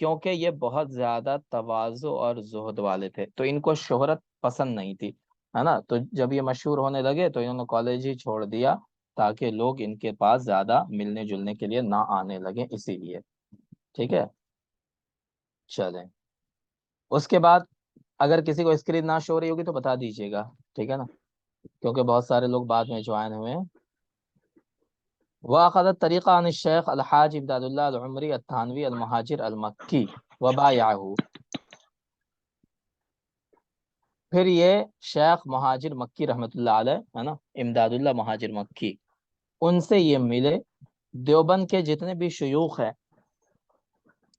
کیونکہ یہ بہت زیادہ تواضع اور زہد والے تھے، تو ان کو شہرت پسند نہیں تھی، ہے نا. تو جب یہ مشہور ہونے لگے تو انہوں نے کالج ہی چھوڑ دیا تاکہ لوگ ان کے پاس زیادہ ملنے جلنے کے لیے نہ آنے لگے، اسی لیے. ٹھیک ہے، چلیں. اس کے بعد اگر کسی کو اسکرین نہ شو ہو رہی ہوگی تو بتا دیجیے گا، ٹھیک ہے نا، کیونکہ بہت سارے لوگ بعد میں جوائن ہوئے ہیں. وأخذ الطريقة عن الشيخ الحاج امداد الله العمري التھانوی المہاجر المکی وبايعه. پھر یہ شیخ مہاجر مکی رحمۃ اللہ علیہ، ہے نا، امداد اللہ مہاجر مکی، ان سے یہ ملے. دیوبند کے جتنے بھی شیوخ ہیں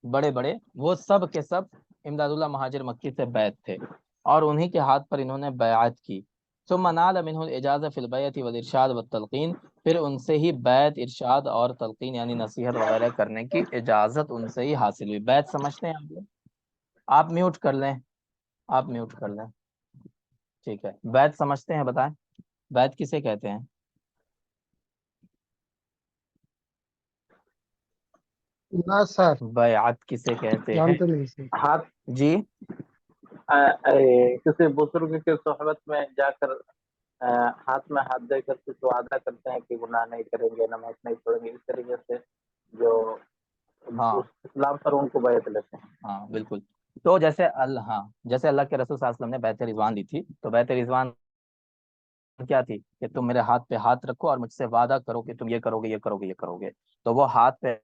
بڑے بڑے، وہ سب کے سب امداد اللہ مہاجر مکی سے بیعت تھے، اور انہی کے ہاتھ پر انہوں نے بیعت کی. ثم نال منہ الاجازہ فی البیعۃ والارشاد والتلقین. پھر ان سے ہی بیعت، ارشاد اور تلقین یعنی نصیحت وغیرہ کرنے کی اجازت ان سے ہی حاصل ہوئی. بیعت سمجھتے ہیں آپ لوگ؟ آپ میوٹ کر لیں، آپ میوٹ کر لیں. ٹھیک ہے، بیعت سمجھتے ہیں؟ بتائیں بیعت کسے کہتے ہیں؟ نہ سر، بیعت کسے کہتے ہیں؟ جانتے نہیں سر. ہاتھ جی کسی بزرگ کی صحبت میں جا کر ہاتھ میں ہاتھ دے کر کچھ وعدہ کرتے ہیں کہ گناہ نہیں کریں گے، نماز نہیں پڑھیں گے، اس طریقے سے جو ہاں اس اسلام پر ان کو بیعت لیتے ہیں. ہاں بالکل. تو جیسے اللہ، جیسے اللہ کے رسول صلی اللہ علیہ وسلم نے بیعت رضوان دی تھی، تو بیعت رضوان کیا تھی کہ تم میرے ہاتھ پہ ہاتھ رکھو اور مجھ سے وعدہ کرو کہ تم یہ کرو گے، یہ کرو گے، یہ کرو گے. تو وہ ہاتھ پہ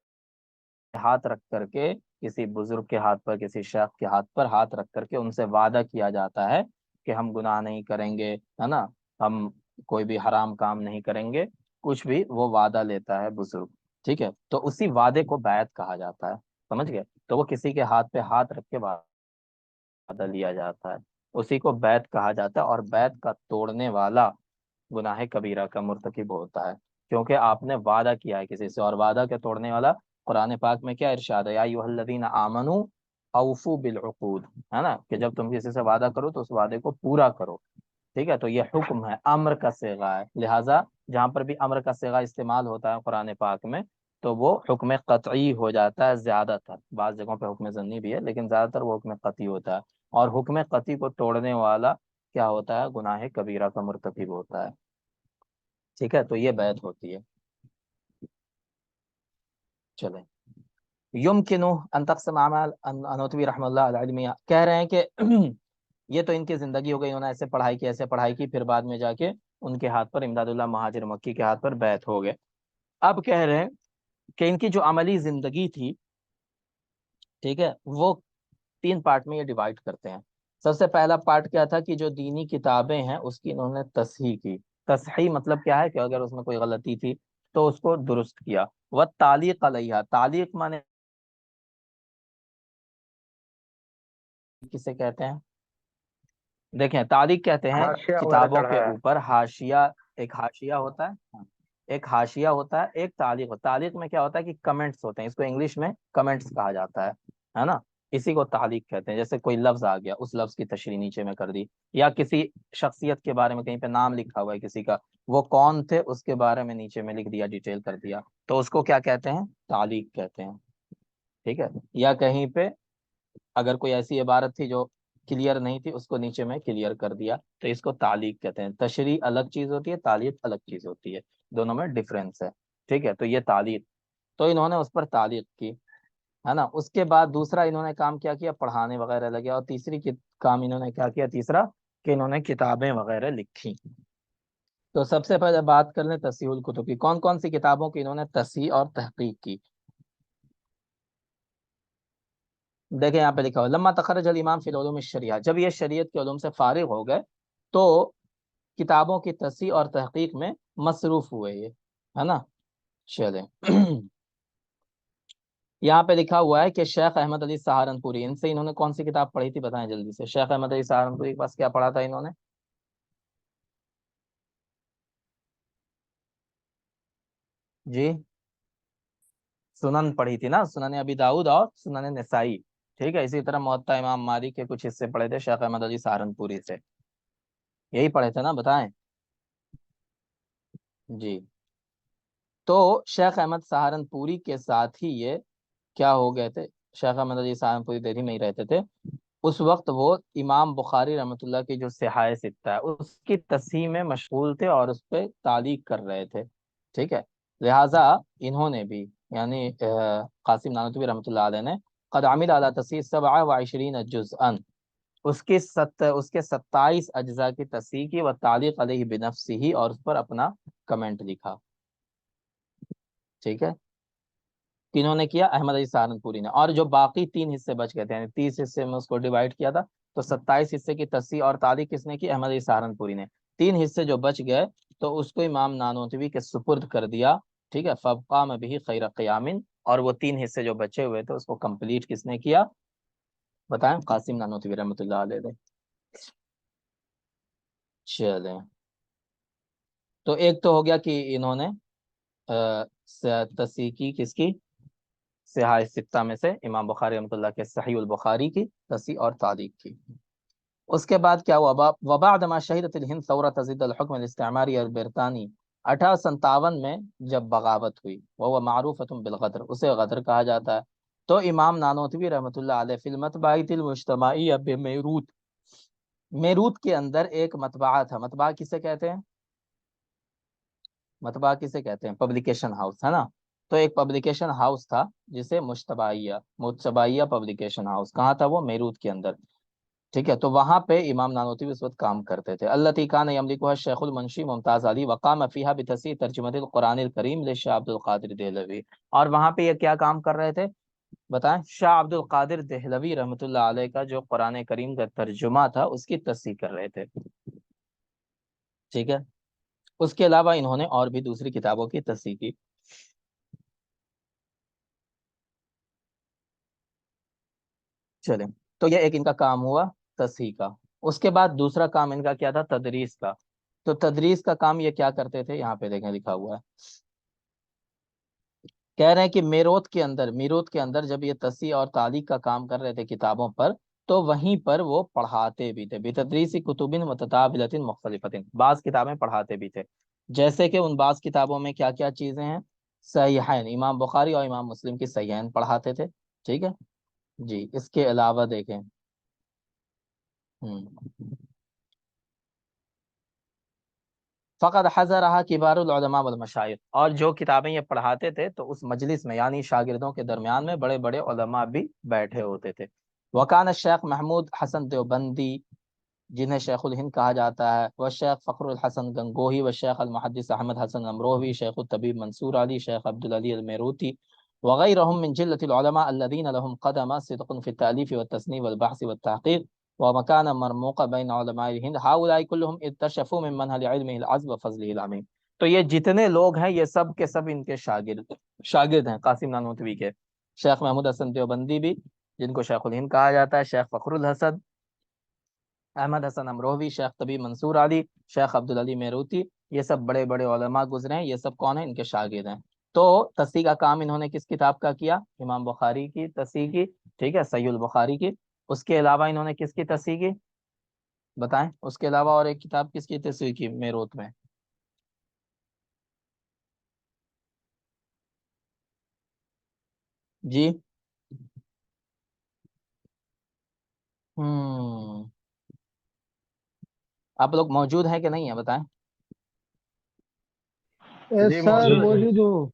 ہاتھ رکھ کر کے کسی بزرگ کے ہاتھ پر، کسی شیخ کے ہاتھ پر ہاتھ رکھ کر کے ان سے وعدہ کیا جاتا ہے کہ ہم گناہ نہیں کریں گے، ہے نا، ہم کوئی بھی حرام کام نہیں کریں گے، کچھ بھی وہ وعدہ لیتا ہے بزرگ. ٹھیک ہے، تو اسی وعدے کو بیعت کہا جاتا ہے، سمجھ گئے؟ تو وہ کسی کے ہاتھ پہ ہاتھ رکھ کے وعدہ لیا جاتا ہے، اسی کو بیعت کہا جاتا ہے. اور بیعت کا توڑنے والا گناہ کبیرہ کا مرتکب ہوتا ہے، کیونکہ آپ نے وعدہ کیا ہے کسی سے. اور وعدہ کے توڑنے والا قرآن پاک میں کیا ارشاد ہے؟ یا ایھا الذین آمنوا اوفوا بالعقود، ہے نا، کہ جب تم کسی سے وعدہ کرو تو اس وعدے کو پورا کرو. ٹھیک ہے، تو یہ حکم ہے، امر کا صیغہ ہے، لہٰذا جہاں پر بھی امر کا صیغہ استعمال ہوتا ہے قرآن پاک میں تو وہ حکم قطعی ہو جاتا ہے زیادہ تر. بعض جگہوں پہ حکم ظنی بھی ہے، لیکن زیادہ تر وہ حکم قطعی ہوتا ہے. اور حکم قطعی کو توڑنے والا کیا ہوتا ہے؟ گناہ کبیرہ کا مرتکب ہوتا ہے. ٹھیک ہے، تو یہ بیعت ہوتی ہے. چلیں. یمکن ان تقسم اعمال انوتوی رحمۃ اللہ العلمیہ کہہ رہے ہیں کہ یہ تو ان کی زندگی ہو گئی، انہوں نے ایسے پڑھائی کی، ایسے پڑھائی کی، پھر بعد میں جا کے ان کے ہاتھ پر، امداد اللہ مہاجر مکی کے ہاتھ پر بیعت ہو گئے. اب کہہ رہے ہیں کہ ان کی جو عملی زندگی تھی، ٹھیک ہے، وہ 3 پارٹ میں یہ ڈیوائڈ کرتے ہیں. سب سے پہلا پارٹ کیا تھا کہ جو دینی کتابیں ہیں اس کی انہوں نے تصحیح کی. تصحیح مطلب کیا ہے کہ اگر اس میں کوئی غلطی تھی تو اس کو درست کیا. وہ تعلیق علیہ، تعلیق مانے کسے کہتے ہیں؟ دیکھیں، تعلیق کہتے ہیں حاشیہ وغیرہ کتابوں کے چڑھایا. اوپر حاشیہ. ایک حاشیہ ہوتا ہے، ایک حاشیہ ہوتا ہے، ایک تعلیق ہوتا ہے. تعلیق میں کیا ہوتا ہے کہ کمنٹس ہوتے ہیں، اس کو انگلش میں کمنٹس کہا جاتا ہے نا. اسی کو تعلیق کہتے ہیں. جیسے کوئی لفظ آ گیا، اس لفظ کی تشریح نیچے میں کر دی، یا کسی شخصیت کے بارے میں کہیں پہ نام لکھا ہوا ہے کسی کا، وہ کون تھے اس کے بارے میں نیچے میں لکھ دیا، ڈیٹیل کر دیا، تو اس کو کیا کہتے ہیں؟ تعلیق کہتے ہیں. ٹھیک ہے، یا کہیں پہ اگر کوئی ایسی عبارت تھی جو کلیئر نہیں تھی، اس کو نیچے میں کلیئر کر دیا، تو اس کو تعلیق کہتے ہیں. تشریح الگ چیز ہوتی ہے، تعلیق الگ چیز ہوتی ہے، دونوں میں ڈفرینس ہے. ٹھیک ہے، تو یہ تعلیق، تو انہوں نے اس پر تعلیق کی، ہے نا. اس کے بعد دوسرا انہوں نے کام کیا کیا؟ پڑھانے وغیرہ لگے. اور تیسری کام انہوں نے کیا کیا؟ تیسرا کہ انہوں نے کتابیں وغیرہ لکھی. تو سب سے پہلے بات کر لیں تصحیح الکتب کی. کون کون سی کتابوں کی انہوں نے تصحیح اور تحقیق کی؟ دیکھیں یہاں پہ لکھا ہو لما تخرج الامام فی العلوم الشریعہ، جب یہ شریعت کے علوم سے فارغ ہو گئے تو کتابوں کی تصحیح اور تحقیق میں مصروف ہوئے یہ، ہے نا. چلیں یہاں پہ لکھا ہوا ہے کہ شیخ احمد علی سہارنپوری، ان سے انہوں نے کون سی کتاب پڑھی تھی؟ بتائیں جلدی سے. شیخ احمد علی سہارنپوری کے پاس کیا پڑھا تھا انہوں نے؟ جی سنن پڑھی تھی نا، سنن ابی داؤد اور سنن نسائی. ٹھیک ہے، اسی طرح موطا امام مالک کے کچھ حصے پڑھے تھے شیخ احمد علی سہارنپوری سے. یہی پڑھے تھے نا؟ بتائیں. جی تو شیخ احمد سہارنپوری کے ساتھ ہی یہ کیا ہو گئے تھے؟ شیخ احمد علی سہارنپوری دہلی میں ہی رہتے تھے، اس وقت وہ امام بخاری رحمۃ اللہ کی جو صحاح ستہ ہے اس کی تصحیح میں مشغول تھے اور اس پہ تعلیق کر رہے تھے، ٹھیک ہے. لہٰذا انہوں نے بھی، یعنی قاسم نانوتوی رحمۃ اللہ علیہ نے قد عمل علی تصحیح 27 جزءا، اس کے 27 اجزاء کی تصحیح کی، و تعلیق علیہ بنفسہ، اور اس پر اپنا کمنٹ لکھا، ٹھیک ہے. کنہوں نے کیا؟ احمد علی سہارنپوری نے. اور جو باقی 3 حصے بچ گئے تھے، یعنی 30 حصے میں اس کو ڈیوائڈ کیا تھا، تو 27 حصے کی تصحیح اور تعلیق کس نے کی؟ احمد علی سہارنپوری نے. 3 حصے جو بچ گئے تو اس کو امام نانوتوی کے سپرد کر دیا، ٹھیک ہے. فَقَامَ بِهِ خَيْرَ قِيَامٍ، اور وہ 3 حصے جو بچے ہوئے تھے اس کو کمپلیٹ کس نے کیا؟ بتائیں. قاسم نانوتوی رحمۃ اللہ علیہ نے. چلیں، تو ایک تو ہو گیا کہ انہوں نے تصحیح کی کس کی؟ صحاح ستہ میں سے امام بخاری رحمۃ اللہ کے صحیح البخاری کی تصحیح اور تعلیق کی. اس کے بعد کیا ہوا؟ وبعد ما شہدت الہند ثورۃ ضد الحکم الاستعماری البرطانی، 1857 میں جب بغاوت ہوئی، وہ معروفۃ بالغدر، اسے غدر کہا جاتا ہے، تو امام نانوتوی رحمۃ اللہ علیہ فی المطبعۃ المجتمعیہ بمیروت، میروت کے اندر ایک مطبعہ تھا. مطبعہ کسے کہتے ہیں؟ مطبعہ کسے کہتے ہیں؟ پبلیکیشن ہاؤس، ہے نا. تو ایک پبلیکیشن ہاؤس تھا جسے مجتبائیہ پبلیکیشن ہاؤس، کہاں تھا وہ؟ میروت کے اندر، ٹھیک ہے. تو وہاں پہ امام نانوتوی اس وقت کام کرتے تھے. التی کان یملکها الشیخ المنشی ممتاز علی، وقام فیہا بتصحیح ترجمۃ القرآن الکریم لشاہ عبد القادر دہلوی. اور وہاں پہ یہ کیا کام کر رہے تھے؟ بتائیں. شاہ عبد القادر دہلوی رحمۃ اللہ علیہ کا جو قرآن کریم کا ترجمہ تھا اس کی تصحیح کر رہے تھے، ٹھیک ہے. اس کے علاوہ انہوں نے اور بھی دوسری کتابوں کی تصحیح کی. چلیں، تو یہ ایک ان کا کام ہوا تصحیح کا. اس کے بعد دوسرا کام ان کا کیا تھا؟ تدریس کا. تو تدریس کا کام یہ کیا کرتے تھے؟ یہاں پہ دیکھیں لکھا ہوا ہے، کہہ رہے ہیں کہ میروت کے اندر جب یہ تصحیح اور تعلیق کا کام کر رہے تھے کتابوں پر، تو وہیں پر وہ پڑھاتے بھی تھے. بتدریس کتب متتابلۃ مختلفۃ، بعض کتابیں پڑھاتے بھی تھے، جیسے کہ ان بعض کتابوں میں کیا کیا چیزیں ہیں؟ صحیحین، امام بخاری اور امام مسلم کی صحیحین پڑھاتے تھے، ٹھیک ہے جی. اس کے علاوہ دیکھیں فقط حضرها کبار العلماء والمشائخ، اور جو کتابیں یہ پڑھاتے تھے تو اس مجلس میں یعنی شاگردوں کے درمیان میں بڑے بڑے علماء بھی بیٹھے ہوتے تھے. وکان الشیخ محمود حسن دیوبندی، جنہیں شیخ الہند کہا جاتا ہے، وہ شیخ فخر الحسن گنگوہی، و شیخ المحدث احمد حسن امروہوی، شیخ الطبیب منصور علی، شیخ عبدالعلی الميروتی، وغيرهم من جلة العلماء الذين لهم قدم صدق في التأليف والتصنيف والبحث والتحقيق ومكان مرموقة بين علماء الهند، هؤلاء كلهم اكتشفوا من منهل علمه العذب وفضله العميم. تو یہ جتنے لوگ ہیں یہ سب کے سب ان کے شاگرد ہیں قاسم نانوتوی کے. شیخ محمود حسن دیوبندی بھی، جن کو شیخ الہند کہا جاتا ہے، شیخ فخر الحسن، احمد حسن امروہوی، شیخ طبیب منصور علی، شیخ عبدالعلی میروتی، یہ سب بڑے بڑے علماء گزرے ہیں. یہ سب کون ہیں؟ ان کے شاگرد ہیں. تو تصحیح کا کام انہوں نے کس کتاب کا کیا؟ امام بخاری کی تصحیح کی، ٹھیک ہے، صحیح البخاری کی. اس کے علاوہ انہوں نے کس کی تصحیح کی؟ بتائیں. اس کے علاوہ اور ایک کتاب کس کی تصحیح کی میروت میں؟ جی آپ لوگ موجود ہیں کہ نہیں ہیں؟ بتائیں. جی سر موجود ہے. موجود ہوں.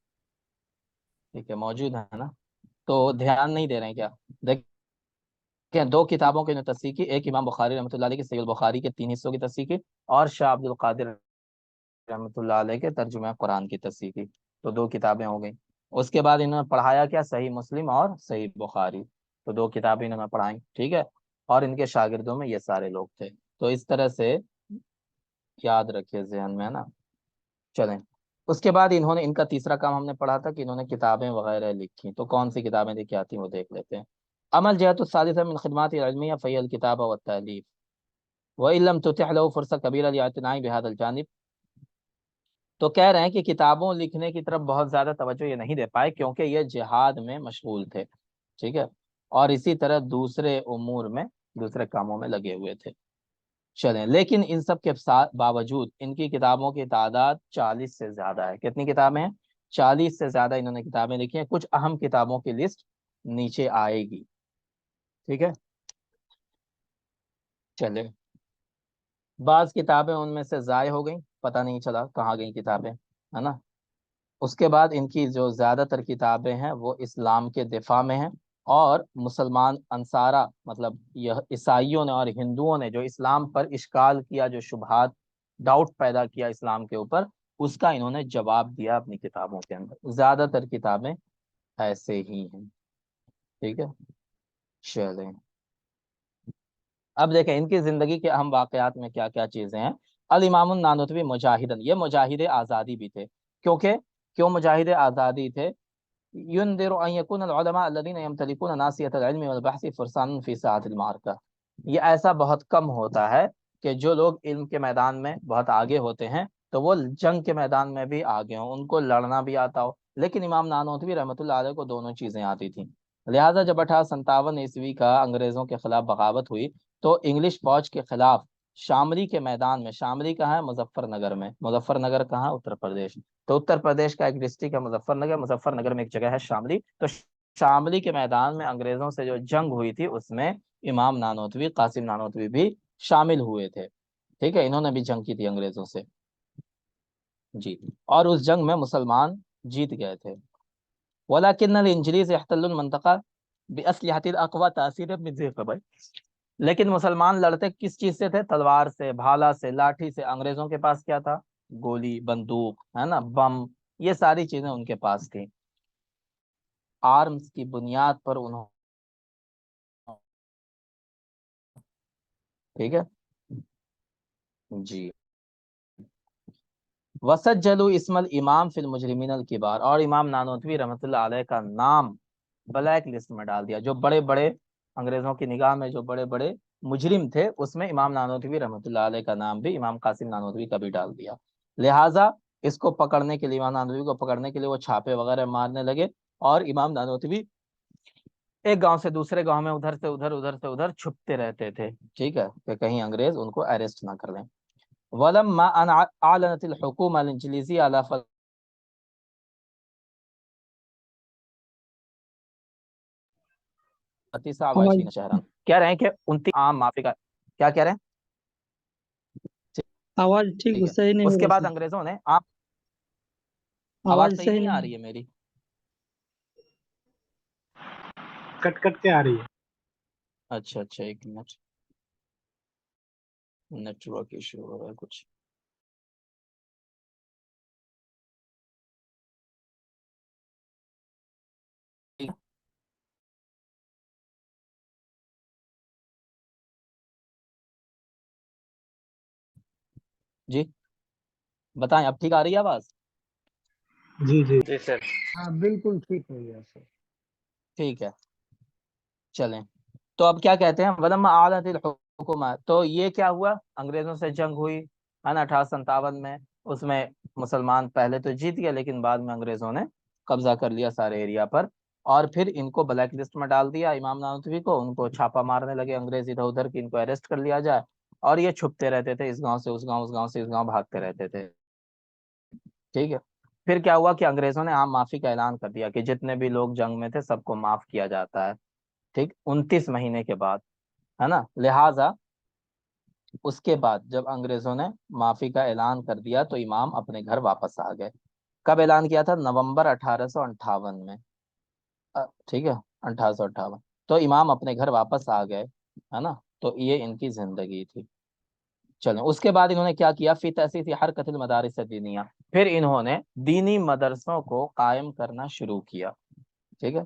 ٹھیک ہے، موجود ہے نا. تو دھیان نہیں دے رہے ہیں کیا؟ دیکھیں، 2 کتابوں کی تصحیح کی، ایک امام بخاری رحمۃ اللہ علیہ کی صحیح البخاری کے 3 حصوں کی تصحیح کی، اور شاہ عبد القادر رحمۃ اللہ علیہ کے ترجمہ قرآن کی تصحیح کی. تو 2 کتابیں ہو گئیں. اس کے بعد انہوں نے پڑھایا کیا؟ صحیح مسلم اور صحیح بخاری. تو 2 کتابیں انہوں نے پڑھائیں، ٹھیک ہے. اور ان کے شاگردوں میں یہ سارے لوگ تھے. تو اس طرح سے یاد رکھیے ذہن میں، ہے نا. چلیں، اس کے بعد انہوں نے، ان کا تیسرا کام ہم نے پڑھا تھا کہ انہوں نے کتابیں وغیرہ لکھی. تو کون سی کتابیں لکھی آتی ہیں وہ دیکھ لیتے ہیں. عمل جہت الثالثہ من خدمات العلمیہ فہی الکتابہ والتألیف، وإن لم تتح له فرصہ کبیرہ لاعتناء بهذا الجانب. تو کہہ رہے ہیں کہ کتابوں لکھنے کی طرف بہت زیادہ توجہ یہ نہیں دے پائے کیونکہ یہ جہاد میں مشغول تھے، ٹھیک ہے، اور اسی طرح دوسرے امور میں، دوسرے کاموں میں لگے ہوئے تھے. چلیں، لیکن ان سب کے باوجود ان کی کتابوں کی تعداد 40 سے زیادہ ہے. کتنی کتابیں ہیں؟ 40 سے زیادہ انہوں نے کتابیں لکھی ہیں. کچھ اہم کتابوں کی لسٹ نیچے آئے گی. ٹھیک ہے. چلے بعض کتابیں ان میں سے ضائع ہو گئیں, پتہ نہیں چلا کہاں گئیں کتابیں, ہے نا. اس کے بعد ان کی جو زیادہ تر کتابیں ہیں وہ اسلام کے دفاع میں ہیں, اور مسلمان انصارہ مطلب یہ عیسائیوں نے اور ہندوؤں نے جو اسلام پر اشکال کیا, جو شبہات ڈاؤٹ پیدا کیا اسلام کے اوپر, اس کا انہوں نے جواب دیا اپنی کتابوں کے اندر. زیادہ تر کتابیں ایسے ہی ہیں. ٹھیک ہے. چلیں اب دیکھیں ان کی زندگی کے اہم واقعات میں کیا کیا چیزیں ہیں. الامام النانوتوی مجاہدن, یہ مجاہد آزادی بھی تھے. کیوں مجاہد آزادی تھے؟ ينذر ان يكون العلماء الذين يمتلكون ناصية العلم والبحث فرسان في ساعة المعركة. یہ ایسا بہت کم ہوتا ہے کہ جو لوگ علم کے میدان میں بہت آگے ہوتے ہیں تو وہ جنگ کے میدان میں بھی آگے ہوں, ان کو لڑنا بھی آتا ہو. لیکن امام نانوتوی رحمۃ اللہ علیہ کو دونوں چیزیں آتی تھیں. لہٰذا جب 1857 کا انگریزوں کے خلاف بغاوت ہوئی تو انگلش فوج کے خلاف شاملی کے میدان میں, شاملی کہاں ہے؟ مظفر نگر میں. مظفر نگر کہاں؟ اتر پردیش. تو اتر پردیش کا ایک ڈسٹرکٹ ہے مظفر نگر, مظفر نگر میں ایک جگہ ہے شاملی. تو شاملی کے میدان میں انگریزوں سے جو جنگ ہوئی تھی اس میں امام نانوتوی, قاسم نانوتوی بھی شامل ہوئے تھے. ٹھیک ہے, انہوں نے بھی جنگ کی تھی انگریزوں سے جی, اور اس جنگ میں مسلمان جیت گئے تھے. ولكن الانجليز احتلوا المنطقه باسلحه الاقوى تاثيرا من ذي قبل. لیکن مسلمان لڑتے کس چیز سے تھے؟ تلوار سے, بھالا سے, لاٹھی سے. انگریزوں کے پاس کیا تھا؟ گولی, بندوق, ہے نا, بم, یہ ساری چیزیں ان کے پاس تھیں. آرمز کی بنیاد پر انہوں, ٹھیک ہے جی. وسجلوا اسم الامام فی المجرمین الکبار, اور امام نانوتوی رحمۃ اللہ علیہ کا نام بلیک لسٹ میں ڈال دیا. جو بڑے بڑے انگریزوں کی نگاہ میں جو بڑے بڑے مجرم تھے اس میں امام نانوتوی رحمۃ اللہ علیہ کا نام بھی, امام قاسم نانوتوی کا بھی ڈال دیا. لہٰذا اس کو پکڑنے کے لیے, امام نانوتوی کو پکڑنے کے لیے وہ چھاپے وغیرہ مارنے لگے, اور امام نانوتوی ایک گاؤں سے دوسرے گاؤں میں ادھر سے ادھر, ادھر سے ادھر چھپتے رہتے تھے. ٹھیک ہے, کہ کہیں انگریز ان کو اریسٹ نہ کر لیں. ولما ان اعلنت الحکومہ الانجلیزی علی آواز شہران, کہہ رہے ہیں کہ 29 عام معافی کا, کیا کہہ رہے ہیں؟ آواز ٹھیک ٹھیک ہے. صحیح نہیں اس ہو کے رہا بعد سر, انگریزوں نے آپ, آواز آواز صحیح صحیح نہیں آ نہیں. رہی ہے میری؟ کٹ کٹ کے آ رہی ہے. اچھا ایک منٹ, نیٹ ورک ایشو ہو رہا ہے کچھ. جی بتائیں, اب ٹھیک آ رہی ہے آواز؟ جی جی جی سر. ہاں بالکل ٹھیک ہو گیا سر. ٹھیک ہے چلیں. تو اب کیا کہتے ہیں, ولما اعلنت الحکومہ, تو یہ کیا ہوا؟ انگریزوں سے جنگ ہوئی ہے نا 1857 میں. اس میں مسلمان پہلے تو جیت گئے لیکن بعد میں انگریزوں نے قبضہ کر لیا سارے ایریا پر, اور پھر ان کو بلیک لسٹ میں ڈال دیا امام نانوتوی کو. ان کو چھاپا مارنے لگے انگریز ادھر ادھر کہ ان کو اریسٹ کر لیا جائے, اور یہ چھپتے رہتے تھے, اس گاؤں سے اس گاؤں, اس گاؤں سے اس گاؤں بھاگتے رہتے تھے. ٹھیک ہے. پھر کیا ہوا کہ انگریزوں نے عام معافی کا اعلان کر دیا کہ جتنے بھی لوگ جنگ میں تھے سب کو معاف کیا جاتا ہے. ٹھیک, 29 مہینے کے بعد, ہے نا. لہٰذا اس کے بعد جب انگریزوں نے معافی کا اعلان کر دیا تو امام اپنے گھر واپس آ گئے. کب اعلان کیا تھا؟ نومبر 1858 میں. ٹھیک ہے 1858. تو امام اپنے گھر واپس آ گئے, ہے نا. تو یہ ان کی زندگی تھی. چلیں اس کے بعد انہوں نے کیا کیا؟ فی تأسیس حرکت المدارس الدینیہ, پھر انہوں نے دینی مدرسوں کو قائم کرنا شروع کیا. ٹھیک ہے.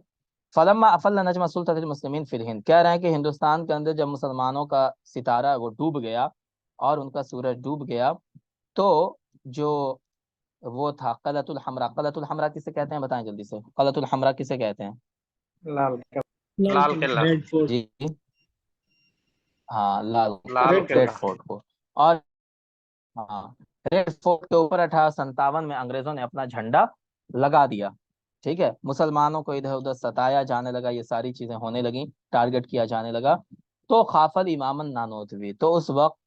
فلما افل نجم سلطنت المسلمین فی الہند, کہہ رہے ہیں کہ ہندوستان کے اندر جب مسلمانوں کا ستارہ وہ ڈوب گیا اور ان کا سورج ڈوب گیا, تو جو وہ تھا قلعۃ الحمراء. قلعۃ الحمراء کسے کہتے ہیں بتائیں جلدی سے, قلعۃ الحمراء کسے کہتے ہیں؟ لال قلعہ. Red fort. جی ہاں, لال لال ریڈ قلعہ. فورٹ کو. اور ہاں, ریڈ فورٹ کے اوپر 1857 میں انگریزوں نے اپنا جھنڈا لگا دیا. ٹھیک ہے. مسلمانوں کو ادھر ادھر ستایا جانے لگا, یہ ساری چیزیں ہونے لگیں, ٹارگٹ کیا جانے لگا. تو خافل امام نانوتوی, تو اس وقت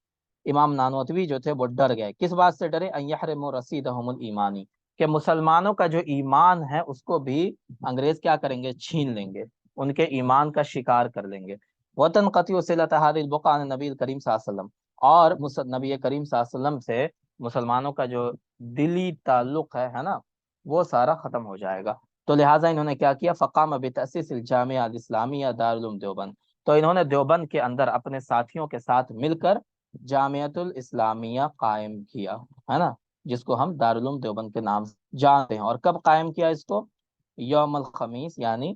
امام نانوتوی جو تھے وہ ڈر گئے. کس بات سے ڈرے؟ ان یحرموا رصیدهم الایمانی, کہ مسلمانوں کا جو ایمان ہے اس کو بھی انگریز کیا کریں گے؟ چھین لیں گے. ان کے ایمان کا شکار کر لیں گے. وَتَنْقَطِعُ صِلَةَ هَذِهِ الْبُقْعَةِ عَنِ النَّبِيِّ الْكَرِيمِ صلی اللہ علیہ وسلم, اور نبی کریم صلی اللہ علیہ وسلم سے مسلمانوں کا جو دلی تعلق ہے نا, وہ سارا ختم ہو جائے گا. تو لہٰذا انہوں نے کیا کیا, فقام بتأسیس الجامعہ الاسلامیہ دارالعلوم دیوبند, تو انہوں نے دیوبند کے اندر اپنے ساتھیوں کے ساتھ مل کر جامعۃ الاسلامیہ قائم کیا, ہے نا, جس کو ہم دارالعلوم دیوبند کے نام سے جانتے ہیں. اور کب قائم کیا اس کو؟ یوم الخمیس یعنی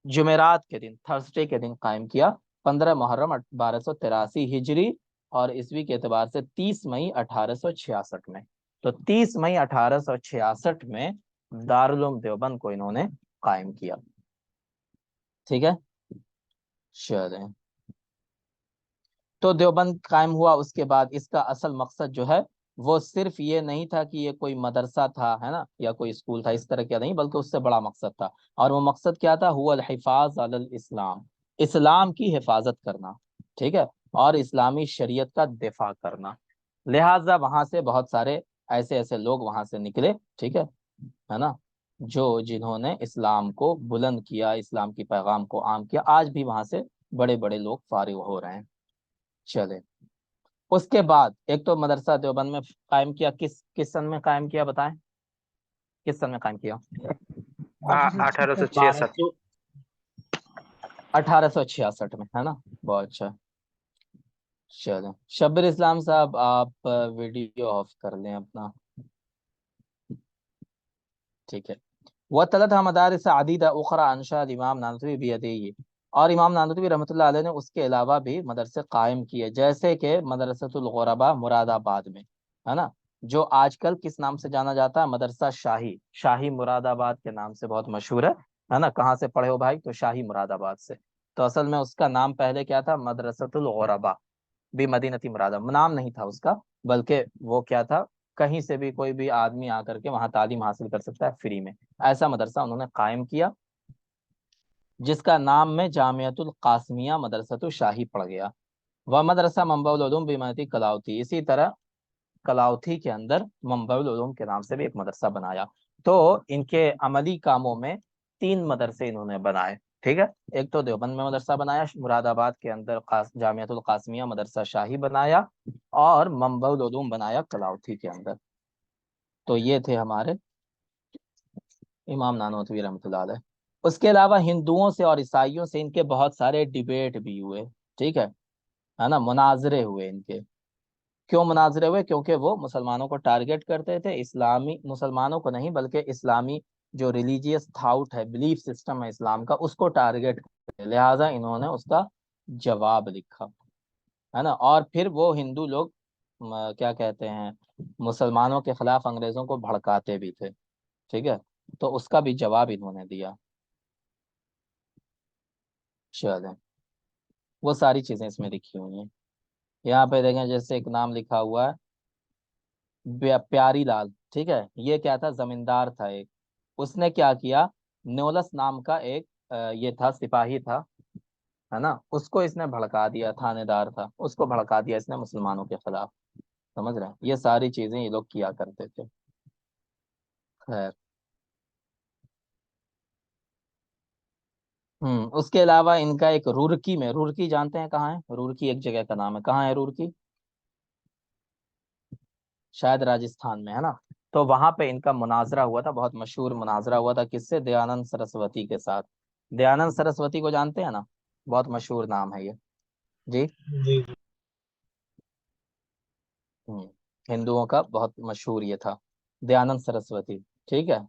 جمعرات کے دن, تھرسڈے کے دن قائم کیا, 15 محرم 1283 ہجری, اور عیسوی کے اعتبار سے 30 مئی 1866 میں. تو 30 مئی 1866 میں دارالعلوم دیوبند کو انہوں نے قائم کیا. ٹھیک ہے, چلیں. تو دیوبند قائم ہوا, اس کے بعد اس کا اصل مقصد جو ہے وہ صرف یہ نہیں تھا کہ یہ کوئی مدرسہ تھا, ہے نا, یا کوئی اسکول تھا, اس طرح کیا نہیں, بلکہ اس سے بڑا مقصد تھا. اور وہ مقصد کیا تھا؟ هو الحفاظ علی الاسلام, اسلام کی حفاظت کرنا, ٹھیک ہے, اور اسلامی شریعت کا دفاع کرنا. لہٰذا وہاں سے بہت سارے ایسے لوگ وہاں سے نکلے, ٹھیک ہے نا, جنہوں نے اسلام کو بلند کیا, اسلام کی پیغام کو عام کیا. آج بھی وہاں سے بڑے بڑے لوگ فارغ ہو رہے ہیں. چلے, اس کے بعد ایک تو مدرسہ دیوبند میں قائم کیا, کس سن میں قائم کیا بتائیں, کس سن میں قائم کیا؟ 1866. 1866 میں, ہے نا, بہت اچھا. چلیں, شبیر اسلام صاحب آپ ویڈیو آف کر لیں اپنا, ٹھیک ہے. وَتَلَتْهَا مَدَارِسَ عَدِيدَةً أُخْرَى أَنشَأَ الإمام نانوتوی بِيَدِهِ, اور امام نانوتوی رحمۃ اللہ علیہ نے اس کے علاوہ بھی مدرسے قائم کیے, جیسے کہ مدرسۃ الغرباء مراد آباد میں, ہے نا, جو آج کل کس نام سے جانا جاتا ہے؟ مدرسہ شاہی مراد آباد کے نام سے بہت مشہور ہے نا. کہاں سے پڑھے ہو بھائی؟ تو شاہی مراد آباد سے. تو اصل میں اس کا نام پہلے کیا تھا؟ مدرسۃ الغرباء بمدینۃ مراد آباد, نام نہیں تھا اس کا, بلکہ وہ کیا تھا, کہیں سے بھی کوئی بھی آدمی آ کر کے وہاں تعلیم حاصل کر سکتا ہے فری میں. ایسا مدرسہ انہوں نے قائم کیا, جس کا نام میں جامعۃ القاسمیہ مدرسۃ الشاہی پڑ گیا. وہ مدرسہ منبع العلوم بمدینۃ کلاؤتی, اسی طرح کلاؤتھی کے اندر منبع العلوم کے نام سے بھی ایک مدرسہ بنایا. تو ان کے عملی کاموں میں 3 مدرسے انہوں نے بنائے, ٹھیک ہے. ایک تو دیوبند میں مدرسہ بنایا, مراد آباد کے اندر جامعۃ القاسمیہ مدرسہ شاہی بنایا, اور منبع العلوم بنایا کلاؤتھی کے اندر. تو یہ تھے ہمارے امام نانوتوی رحمۃ اللہ علیہ. اس کے علاوہ ہندوؤں سے اور عیسائیوں سے ان کے بہت سارے ڈیبیٹ بھی ہوئے, ٹھیک ہے نا, مناظرے ہوئے ان کے. کیوں مناظرے ہوئے؟ کیونکہ وہ مسلمانوں کو ٹارگٹ کرتے تھے, اسلامی مسلمانوں کو نہیں بلکہ اسلامی جو ریلیجیس تھاؤٹ ہے, بلیف سسٹم ہے اسلام کا, اس کو ٹارگٹ کرتے تھے. لہٰذا انہوں نے اس کا جواب لکھا, ہے نا. اور پھر وہ ہندو لوگ کیا کہتے ہیں, مسلمانوں کے خلاف انگریزوں کو بھڑکاتے بھی تھے, ٹھیک ہے. تو اس کا بھی جواب انہوں نے دیا. چلیں, وہ ساری چیزیں اس میں لکھی ہوئی ہیں. یہاں پہ دیکھیں, جیسے ایک نام لکھا ہوا ہے پیاری لال, ٹھیک ہے. یہ کیا تھا؟ زمیندار تھا ایک. اس نے کیا کیا, نیولس نام کا ایک یہ تھا, سپاہی تھا, ہے نا, اس کو اس نے بھڑکا دیا, تھانے دار تھا, اس کو بھڑکا دیا اس نے مسلمانوں کے خلاف. سمجھ رہے ہیں, یہ ساری چیزیں یہ لوگ کیا کرتے تھے. خیر, اس کے علاوہ ان کا ایک رورکی میں, رورکی جانتے ہیں کہاں ہے؟ رورکی ایک جگہ کا نام ہے, کہاں ہے رورکی؟ شاید راجستھان میں, ہے نا. تو وہاں پہ ان کا مناظرہ ہوا تھا, بہت مشہور مناظرہ ہوا تھا. کس سے؟ دیانند سرسوتی کے ساتھ. دیانند سرسوتی کو جانتے ہیں نا, بہت مشہور نام ہے یہ. جی, جی ہندوؤں کا بہت مشہور یہ تھا, دیانند سرسوتی, ٹھیک ہے.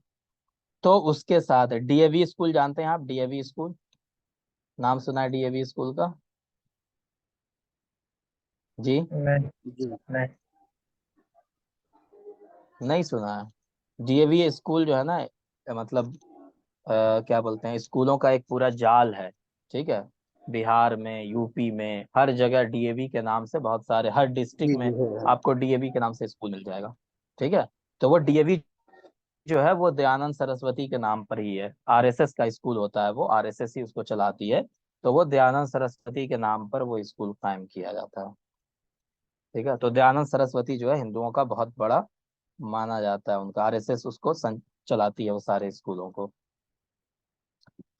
تو اس کے ساتھ ڈی اے وی اسکول جانتے ہیں آپ؟ ڈی اے وی اسکول نام سنا ہے ڈی اے وی اسکول کا؟ جی, نہیں نہیں سنا ہے. ڈی اے وی اسکول جو ہے نا, مطلب کیا بولتے ہیں, اسکولوں کا ایک پورا جال ہے, ٹھیک ہے. بہار میں, یو پی میں, ہر جگہ ڈی اے وی کے نام سے بہت سارے, ہر ڈسٹرکٹ جی میں جی ہے آپ کو ڈی اے وی کے نام سے اسکول مل جائے گا, ٹھیک ہے. تو وہ ڈی اے وی جو ہے وہ دیانند سرسوتی کے نام پر ہی ہے. آر ایس ایس کا اسکول ہوتا ہے, وہ آر ایس ایس ہی اس کو چلاتی ہے. تو وہ دیانند سرسوتی کے نام پر وہ اسکول قائم کیا جاتا ہے, ٹھیک ہے. تو دیانند سرسوتی جو ہے ہندوؤں کا بہت بڑا مانا جاتا ہے, ان کا آر ایس ایس اس کو چلاتی ہے وہ سارے اسکولوں کو.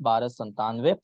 1297,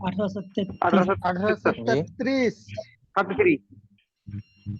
1833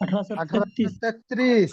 1833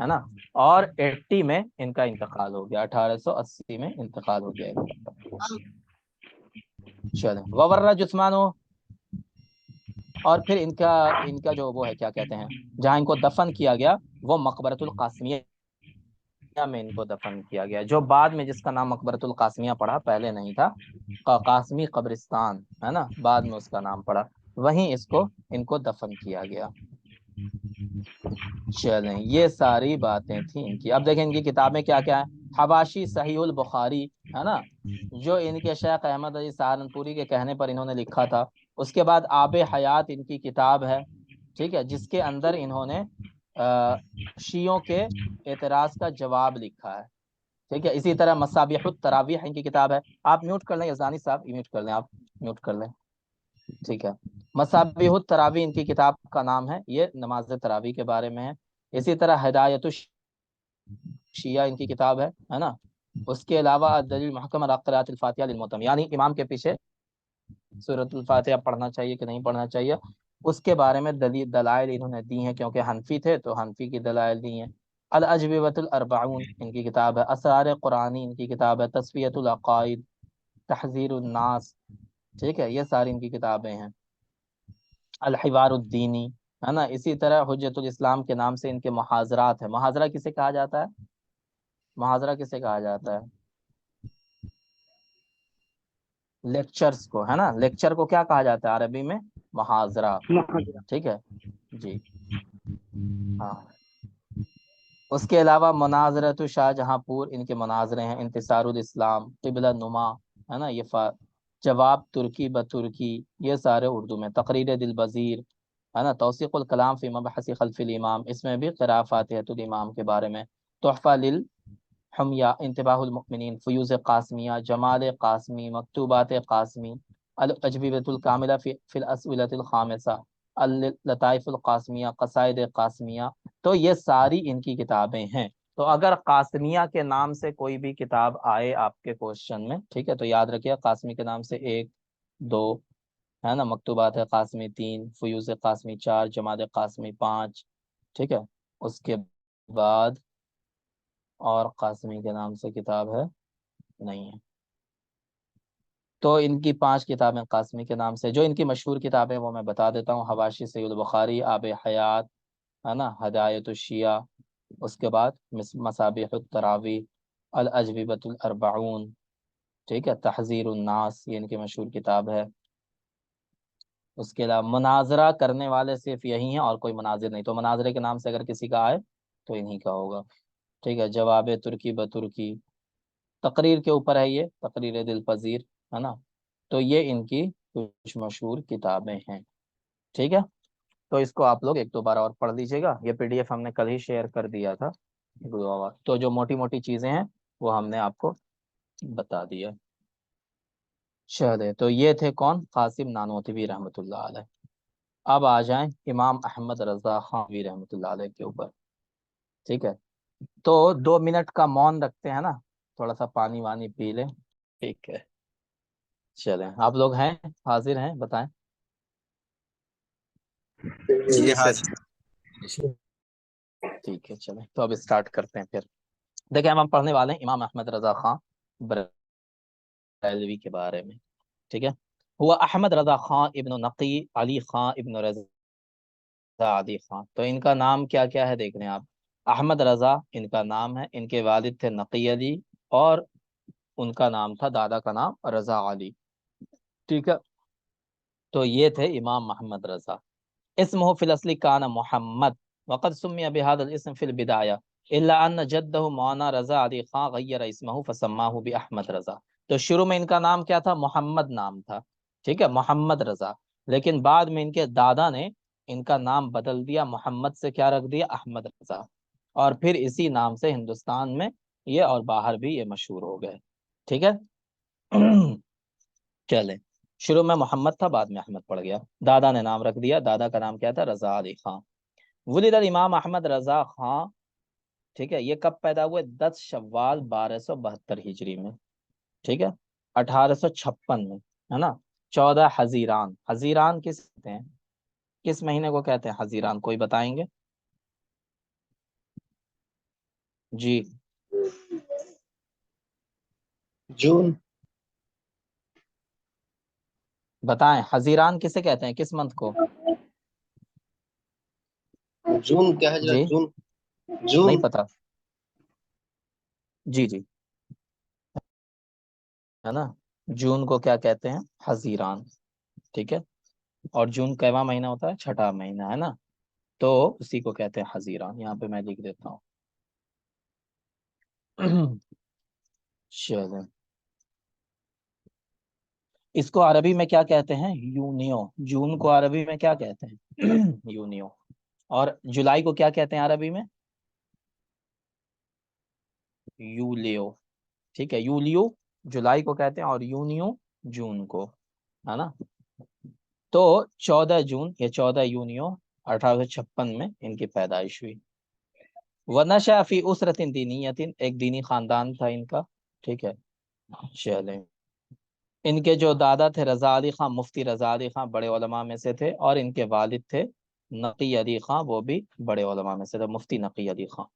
ہے نا, اور 80 میں ان کا انتقال ہو گیا, 1880 میں انتقال ہو گیا ان کا. چلیں, وورا جثمانو, اور پھر ان کا جو وہ ہے کیا کہتے ہیں, جہاں ان کو دفن کیا گیا وہ مقبرۃ القاسمیہ میں ان کو دفن کیا گیا, جو بعد میں جس کا نام مقبرۃ القاسمیہ پڑا, پہلے نہیں تھا, قاسمی قبرستان ہے نا, بعد میں اس کا نام پڑا, وہیں ان کو دفن کیا گیا. چلیں, یہ ساری باتیں تھیں ان کی. اب دیکھیں ان کی کتابیں کیا کیا ہیں. حواشی صحیح البخاری ہے نا, جو ان کے شیخ احمد علی سہارنپوری کے کہنے پر انہوں نے لکھا تھا. اس کے بعد آب حیات ان کی کتاب ہے, ٹھیک ہے, جس کے اندر انہوں نے شیعوں کے اعتراض کا جواب لکھا ہے, ٹھیک ہے. اسی طرح مصابیح التراویح ان کی کتاب ہے. آپ میوٹ کر لیں یزدانی صاحب, میوٹ کر لیں, آپ میوٹ کر لیں, ٹھیک ہے. مصابیح التراویح ان کی کتاب کا نام ہے, یہ نماز تراویح کے بارے میں ہے. اسی طرح ہدایت الشیعہ ان کی کتاب ہے نا. اس کے علاوہ دلیل محکم علی قراءۃ الفاتحہ للمؤتم, یعنی امام کے پیچھے سورۃ الفاتحہ پڑھنا چاہیے کہ نہیں پڑھنا چاہیے, اس کے بارے میں دلائل انہوں نے دی ہیں, کیونکہ حنفی تھے تو حنفی کی دلائل دی ہیں. الاجوبۃ الاربعون ان کی کتاب ہے. اسرار قرآنی ان کی کتاب ہے. تصفیۃ العقائد, تحذیر الناس, ٹھیک ہے, یہ ساری ان کی کتابیں ہیں. الحوار الدینی ہے نا. اسی طرح حجت الاسلام کے نام سے ان کے محاضرات ہیں. محاضرہ کسے کہا جاتا ہے, محاضرہ کسے کہا جاتا ہے, لیکچرز کو, ہے نا. لیکچر کو کیا کہا جاتا ہے عربی میں, محاضرہ, ٹھیک ہے جی, ہاں. اس کے علاوہ مناظرۃ شاہ جہاں پور ان کے مناظرے ہیں. انتصار الاسلام, قبلہ نما ہے نا, یہ جواب ترکی بترکی, یہ سارے اردو میں. تقریر دل بزیر ہے نا. توثیق الکلام فی مبحث خلف الامام, اس میں بھی قراءۃ فاتحۃ الامام کے بارے میں. تحفہ للحمیہ, انتباہ المؤمنین, فیوز قاسمیہ, جمال قاسمی, مکتوبات قاسمی, الاجوبۃ الکاملہ فی الاسئلۃ الخامسہ, اللطائف القاسمیہ, قصائد قاسمیہ. تو یہ ساری ان کی کتابیں ہیں. تو اگر قاسمیہ کے نام سے کوئی بھی کتاب آئے آپ کے کوشچن میں, ٹھیک ہے, تو یاد رکھیے قاسمی کے نام سے 1 2 ہے نا, مکتوبات قاسمی 3, فیوز قاسمی 4, جماعت قاسمی 5, ٹھیک ہے. اس کے بعد اور قاسمی کے نام سے کتاب ہے نہیں ہے. تو ان کی 5 کتابیں قاسمی کے نام سے. جو ان کی مشہور کتابیں وہ میں بتا دیتا ہوں. حواشی صحیح البخاری, آب حیات ہے نا, ہدایت الشیعہ, اس کے بعد مصابیح التراویح, الاجوبۃ الاربعون, ٹھیک ہے, تحذیر الناس, یہ ان کی مشہور کتاب ہے. اس کے علاوہ مناظرہ کرنے والے صرف یہی ہیں اور کوئی مناظر نہیں, تو مناظرے کے نام سے اگر کسی کا آئے تو انہی کا ہوگا, ٹھیک ہے. جواب ترکی بترکی, تقریر کے اوپر ہے یہ, تقریر دل پذیر ہے نا. تو یہ ان کی کچھ مشہور کتابیں ہیں, ٹھیک ہے. تو اس کو آپ لوگ 1 2 بار اور پڑھ لیجیے گا. یہ پی ڈی ایف ہم نے کل ہی شیئر کر دیا تھا. تو جو موٹی موٹی چیزیں ہیں وہ ہم نے آپ کو بتا دیا. چلے, تو یہ تھے کون, قاسم نانوتوی رحمۃ اللہ علیہ. اب آ جائیں امام احمد رضا خانوی رحمۃ اللہ علیہ کے اوپر, ٹھیک ہے. تو 2 منٹ کا مون رکھتے ہیں نا, تھوڑا سا پانی وانی پی لیں, ٹھیک ہے. چلیں, آپ لوگ ہیں, حاضر ہیں, بتائیں. جی ہاں ٹھیک ہے, چلیں تو اب اسٹارٹ کرتے ہیں. پھر دیکھیں ہم پڑھنے والے ہیں امام احمد رضا خان بریلوی کے بارے میں, ٹھیک ہے. ہوا احمد رضا خان ابن نقی علی خان ابن رضا علی خان. تو ان کا نام کیا کیا ہے دیکھ رہے ہیں آپ. احمد رضا ان کا نام ہے, ان کے والد تھے نقی علی, اور ان کا نام تھا, دادا کا نام رضا علی, ٹھیک ہے. تو یہ تھے امام محمد رضا. اسمہ فی الاصل کان محمد, وقد سمی بهذا الاسم فی البدایہ, الا ان جدہ مولانا رضا علی خان غیر اسمہ فسماہ باحمد رضا. تو شروع میں ان کا نام کیا تھا, محمد نام تھا, ٹھیک ہے, محمد رضا. لیکن بعد میں ان کے دادا نے ان کا نام بدل دیا, محمد سے کیا رکھ دیا, احمد رضا. اور پھر اسی نام سے ہندوستان میں یہ اور باہر بھی یہ مشہور ہو گئے, ٹھیک ہے. چلیں, شروع میں محمد تھا, بعد میں احمد پڑ گیا, دادا نے نام رکھ دیا, دادا کا نام کیا تھا, رضا علی خان. ولد الامام احمد رضا خان, ٹھیک ہے. یہ کب پیدا ہوئے, 10 شوال 1272 ہجری میں, ٹھیک ہے, 1856 میں, ہے نا. 14 حزیران, حزیران کس مہینے کو کہتے ہیں حزیران, کوئی بتائیں گے. جی جون بتائیں، حزیران کسے کہتے ہیں، کس منتھ کو؟ جون کیا ہے جی حضرت؟ جون نہیں جون پتا؟ جی جی ہے نا، جون کو کیا کہتے ہیں؟ حزیران. ٹھیک ہے، اور جون کیواں مہینہ ہوتا ہے؟ چھٹا مہینہ، ہے نا، تو اسی کو کہتے ہیں حزیران. یہاں پہ میں لکھ دیتا ہوں. چلیں، اس کو عربی میں کیا کہتے ہیں؟ یونیو. جون کو عربی میں کیا کہتے ہیں؟ یونیو. اور جولائی کو کیا کہتے ہیں عربی میں؟ یولیو. ٹھیک ہے، یولیو جولائی کو کہتے ہیں، اور یونیو جون کو، ہے نا. تو 14 جون یا 14 یونیو 1856 میں ان کی پیدائش ہوئی. ونشأ فی اسرۃ دینیۃ، ایک دینی خاندان تھا ان کا. ٹھیک ہے، چلیں. ان کے جو دادا تھے رضا علی خان، مفتی رضا علی خان بڑے علماء میں سے تھے، اور ان کے والد تھے نقی علی خان، وہ بھی بڑے علماء میں سے تھے، مفتی نقی علی خان.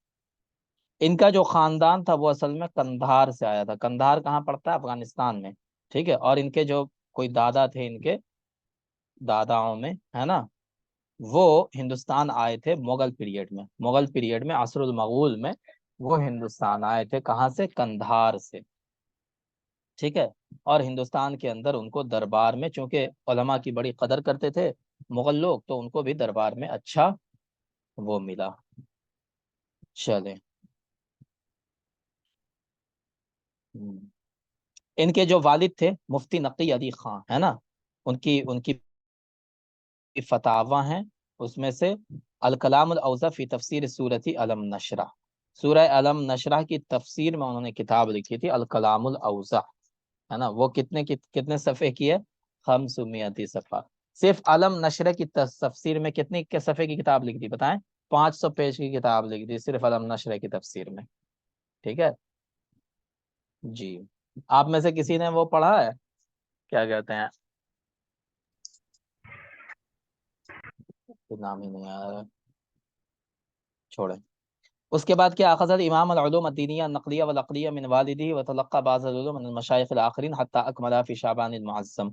ان کا جو خاندان تھا وہ اصل میں قندھار سے آیا تھا. قندھار کہاں پڑتا ہے؟ افغانستان میں. ٹھیک ہے، اور ان کے جو کوئی دادا تھے، ان کے داداؤں میں، ہے نا، وہ ہندوستان آئے تھے مغل پیریڈ میں. مغل پیریڈ میں، عصر المغول میں وہ ہندوستان آئے تھے. کہاں سے؟ قندھار سے. ٹھیک ہے، اور ہندوستان کے اندر ان کو دربار میں، چونکہ علماء کی بڑی قدر کرتے تھے مغل لوگ، تو ان کو بھی دربار میں اچھا وہ ملا. چلیں، ان کے جو والد تھے مفتی نقی علی خان، ہے نا، ان کی فتاوا ہیں، اس میں سے الکلام الاوسط فی تفسیر سورۃ علم نشرہ، سورہ علم نشرہ کی تفسیر میں انہوں نے کتاب لکھی تھی الکلام الاوسط، ہے نا. وہ کتنے صفحے کی ہے؟ 500 صفحہ. صرف علم نشرہ کی تفسیر میں کتنی کے صفحے کی کتاب لکھی تھی بتائیں؟ 500 پیج کی کتاب لکھی تھی صرف علم نشرہ کی تفسیر میں. ٹھیک ہے جی. آپ میں سے کسی نے وہ پڑھا ہے، کیا کہتے ہیں، نام ہی نہیں آ رہا، چھوڑیں. اس کے بعد کیا اخذ امام العلوم الدینیہ النقلیہ والعقلیہ من والدی وتلقى بعض العلوم من المشایخ الاخرین حتى اکمل فی شعبان المعظم.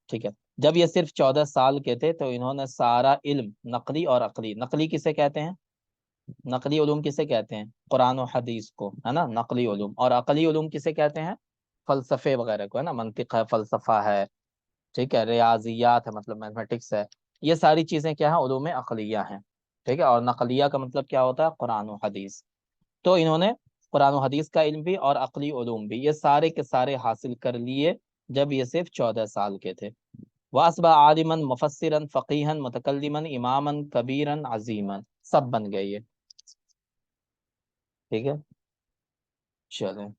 ٹھیک ہے، جب یہ صرف 14 سال کے تھے تو انہوں نے سارا علم نقلی اور عقلی، نقلی کسے کہتے ہیں؟ نقلی علوم کسے کہتے ہیں؟ قرآن و حدیث کو، ہے نا، نقلی علوم. اور عقلی علوم کسے کہتے ہیں؟ فلسفے وغیرہ کو، ہے نا، منطق ہے، فلسفہ ہے، ٹھیک ہے، ریاضیات ہے، مطلب میتھمیٹکس ہے. یہ ساری چیزیں کیا ہیں؟ علوم عقلیہ ہیں. ٹھیک ہے، اور نقلیہ کا مطلب کیا ہوتا ہے؟ قرآن و حدیث. تو انہوں نے قرآن و حدیث کا علم بھی اور عقلی علوم بھی، یہ سارے کے سارے حاصل کر لیے جب یہ صرف 14 سال کے تھے. وَأَصْبَحَ عَالِمًا مُفَسِّرًا فَقِيهًا مُتَكَلِّمًا إِمَامًا كَبِيرًا عَظِيمًا. سب بن گئے یہ. ٹھیک ہے، چلیں.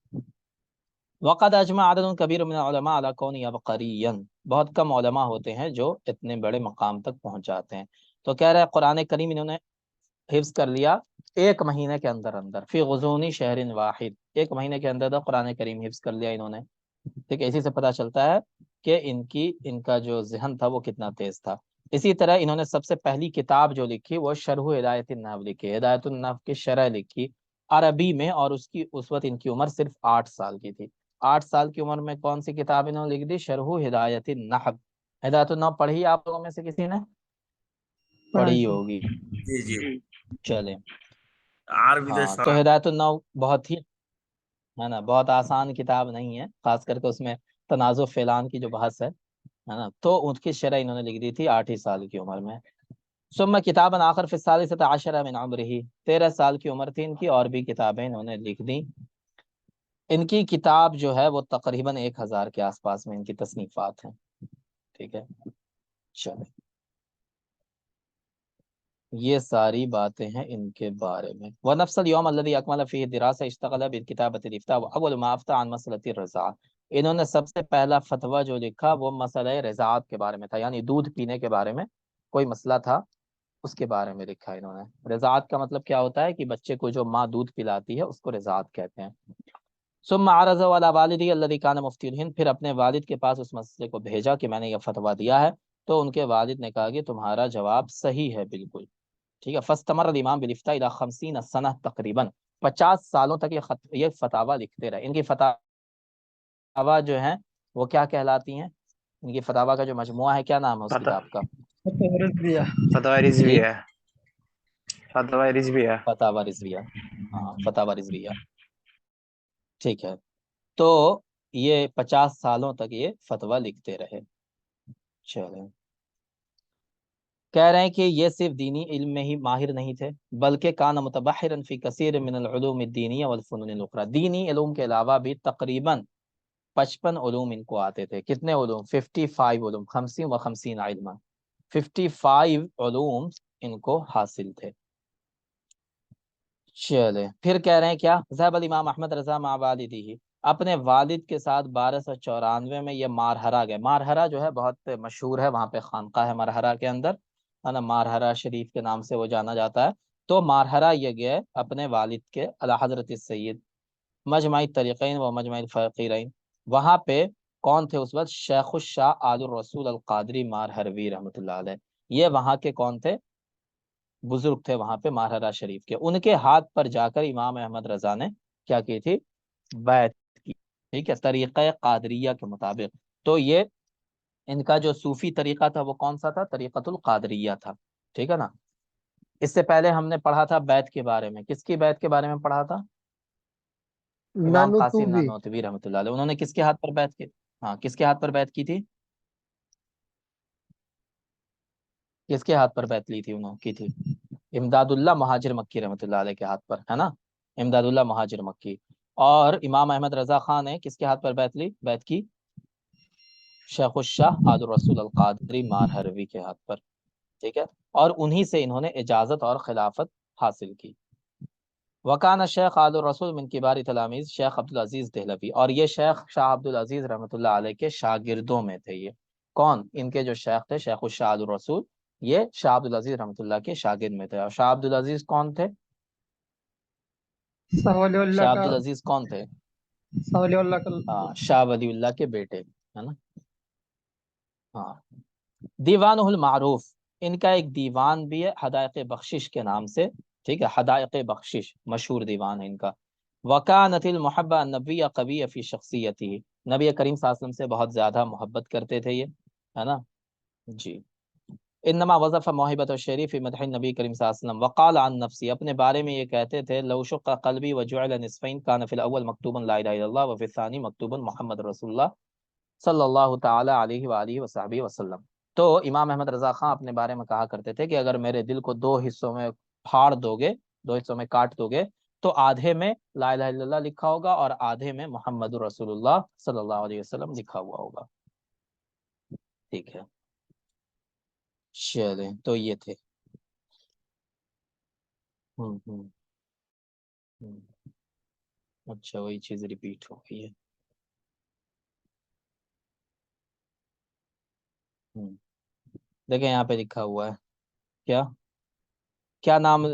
وقد اجمع عدد کبیر من العلماء علی کون عبقریا، بہت کم علماء ہوتے ہیں جو اتنے بڑے مقام تک پہنچ جاتے ہیں. تو کہہ رہے ہیں قرآن کریم انہوں نے حفظ کر لیا 1 مہینے کے اندر اندر، فی غضون شہر واحد، 1 مہینے کے اندر قرآن کریم حفظ کر لیا انہوں نے. ٹھیک ہے، اسی سے پتہ چلتا ہے کہ ان کا جو ذہن تھا وہ کتنا تیز تھا. اسی طرح انہوں نے سب سے پہلی کتاب جو لکھی وہ شرح ہدایت النحو لکھی، ہدایت النحو کی شرح لکھی عربی میں، اور اس وقت ان کی عمر صرف 8 سال کی تھی. 8 سال کی عمر میں کون سی کتاب انہوں نے لکھ دی؟ شرح ہدایت النحو. ہدایت النحو پڑھی آپ لوگوں میں سے کسی نے؟ پڑھی ہوگی. جی جی چلیں، عربی ہاں، تو ہدایت النحو بہت ہی، ہے نا، بہت آسان کتاب نہیں ہے، خاص کر کے اس میں تنازع فعلان کی جو بحث ہے نا، تو ان کی شرح انہوں نے لکھ دی تھی 8 ہی سال کی عمر میں. ثم کتاباً آخر فی الثالثۃ عشرہ من عمرہ، 13 سال کی عمر تھی ان کی، اور بھی کتابیں انہوں نے لکھ دی. ان کی کتاب جو ہے وہ تقریباً 1000 کے آس پاس میں ان کی تصنیفات ہیں. ٹھیک ہے، چلیں، یہ ساری باتیں ہیں ان کے بارے میں. وَنَفْسَ الْيَوْمَ الَّذِي أَكْمَلَ فِيهِ الدِّرَاسَةَ اشْتَغَلَ بِالْكِتَابَةِ الْإِفْتَاءِ وَأَوَّلُ مَا أَفْتَىٰ عَنْ مَسْأَلَةِ الرَّضَاعَةِ. انہوں نے سب سے پہلا فتویٰ جو لکھا وہ مسئلہ رضاعت کے بارے میں تھا، یعنی دودھ پینے کے بارے میں کوئی مسئلہ تھا، اس کے بارے میں لکھا انہوں نے. رضاعت کا مطلب کیا ہوتا ہے؟ کہ بچے کو جو ماں دودھ پلاتی ہے اس کو رضاعت کہتے ہیں. ثم عرض على والدی الذي كان مفتی الہند، پھر اپنے والد کے پاس اس مسئلے کو بھیجا کہ میں نے یہ فتویٰ دیا ہے. تو ان کے والد نے کہا کہ تمہارا جواب صحیح ہے بالکل. ٹھیک ہے، فاستمر الامام بالافتاء الى 50 سنہ تقریباً، 50 سالوں تک یہ فتاوا لکھتے رہے. ان کی فتاوا جو ہیں وہ کیا کہلاتی ہیں؟ ان کی فتاوا کا جو مجموعہ ہے کیا نام ہے اس کتاب کا؟ فتاوی جی رضویہ. فتاوی رضویہ. فتاوا رضویہ. ہاں فتاوا رضویہ. ٹھیک ہے. تو یہ 50 سالوں تک یہ فتوا لکھتے رہے. چلیں. کہہ رہے ہیں کہ یہ صرف دینی علم میں ہی ماہر نہیں تھے بلکہ کان متبحرا فی کثیر من العلوم الدینیہ والفنون الاخرى. دینی علوم کے علاوہ بھی تقریباً 55 علوم ان کو آتے تھے. کتنے علوم؟ 55 علوم. 50 علما. 55 علوم ان کو حاصل تھے. چلے پھر کہہ رہے ہیں کیا؟ ذهب الامام احمد رضا مع والدہ. اپنے والد کے ساتھ 1294 میں یہ مارہرہ گئے. مارہرہ جو ہے بہت مشہور ہے، وہاں پہ خانقاہ ہے مارہرہ کے اندر، ہے نا، مارہرہ شریف کے نام سے وہ جانا جاتا ہے. تو مارہرہ یہ گئے اپنے والد کے اعلی حضرت السید مجمع الطریقین و مجمع الفقیرین. وہاں پہ کون تھے اس وقت؟ شیخ الشاہ آل الرسول القادری مارہروی رحمۃ اللہ علیہ. یہ وہاں کے کون تھے؟ بزرگ تھے وہاں پہ مارہرہ شریف کے. ان کے ہاتھ پر جا کر امام احمد رضا نے کیا کی تھی؟ بیعت کی. ٹھیک ہے، طریقہ قادریہ کے مطابق. تو یہ ان کا جو صوفی طریقہ تھا وہ کون سا تھا؟ طریقۃ القادریہ تھا. ٹھیک ہے نا. اس سے پہلے ہم نے پڑھا تھا بیعت کے بارے میں. کس کی بیعت کے بارے میں پڑھا تھا؟ امام قاسم نانوتوی رحمۃ اللہ علیہ. انہوں نے کس کے ہاتھ پر بیعت کی؟ ہاں کس کے ہاتھ پر بیعت کی تھی؟ کس کے ہاتھ پر بیعت لی تھی انہوں کی تھی؟ امداد اللہ مہاجر مکی رحمۃ اللہ علیہ کے ہاتھ پر، ہے نا، امداد اللہ مہاجر مکی. اور امام احمد رضا خان نے کس کے ہاتھ پر بیعت کی؟ شیخ الشاہ آل الرسول القادری مارہروی کے ہاتھ پر. ٹھیک ہے. اور انہی سے انہوں نے اجازت اور خلافت حاصل کی. وکان شیخ آل الرسول من کبار تلاميذ شیخ عبدالعزیز دہلوی. اور یہ شیخ شاہ عبدالعزیز رحمۃ اللہ علیہ کے شاگردوں میں تھے. یہ کون؟ ان کے جو شیخ تھے شیخ الشاہ آل الرسول، یہ شاہ عبدالعزیز رحمۃ اللہ کے شاگرد میں تھے. اور شاہ عبدالعزیز کون تھے؟ شاہ عبدالعزیز کون تھے؟ ہاں شاہ ولی اللہ کے بیٹے، ہے نا. ہاں. دیوان المعروف، ان کا ایک دیوان بھی ہے حدائق بخشش کے نام سے. ٹھیک ہے، حدائق بخشش مشہور دیوان ہے ان کا. وکانت المحبہ النبی قوی فی شخصیتہ. نبی کریم صلی اللہ علیہ وسلم سے بہت زیادہ محبت کرتے تھے یہ، ہے نا. جی. انما وظف موہبۃ الشعری فی مدح النبی کریم صلی اللہ علیہ وسلم وقال عن نفسی. اپنے بارے میں یہ کہتے تھے لو شق قلبی وجعل نصفین کان فی الاول مکتوبا لا الہ الا اللہ وفی الثانی مکتوبا محمد رسول اللہ صلی اللہ تعالی علیہ وآلہ وصحبہ وسلم. تو امام احمد رضا خان اپنے بارے میں کہا کرتے تھے کہ اگر میرے دل کو 2 حصوں میں پھاڑ دو گے، 2 حصوں میں کاٹ دو گے، تو آدھے میں لا الہ الا اللہ لکھا ہوگا اور آدھے میں محمد رسول اللہ صلی اللہ علیہ وسلم لکھا ہوا ہوگا. ٹھیک ہے. چلیں تو یہ تھے. اچھا وہی چیز ریپیٹ ہو گئی ہے. دیکھیں یہاں پہ لکھا ہوا ہے کیا نام،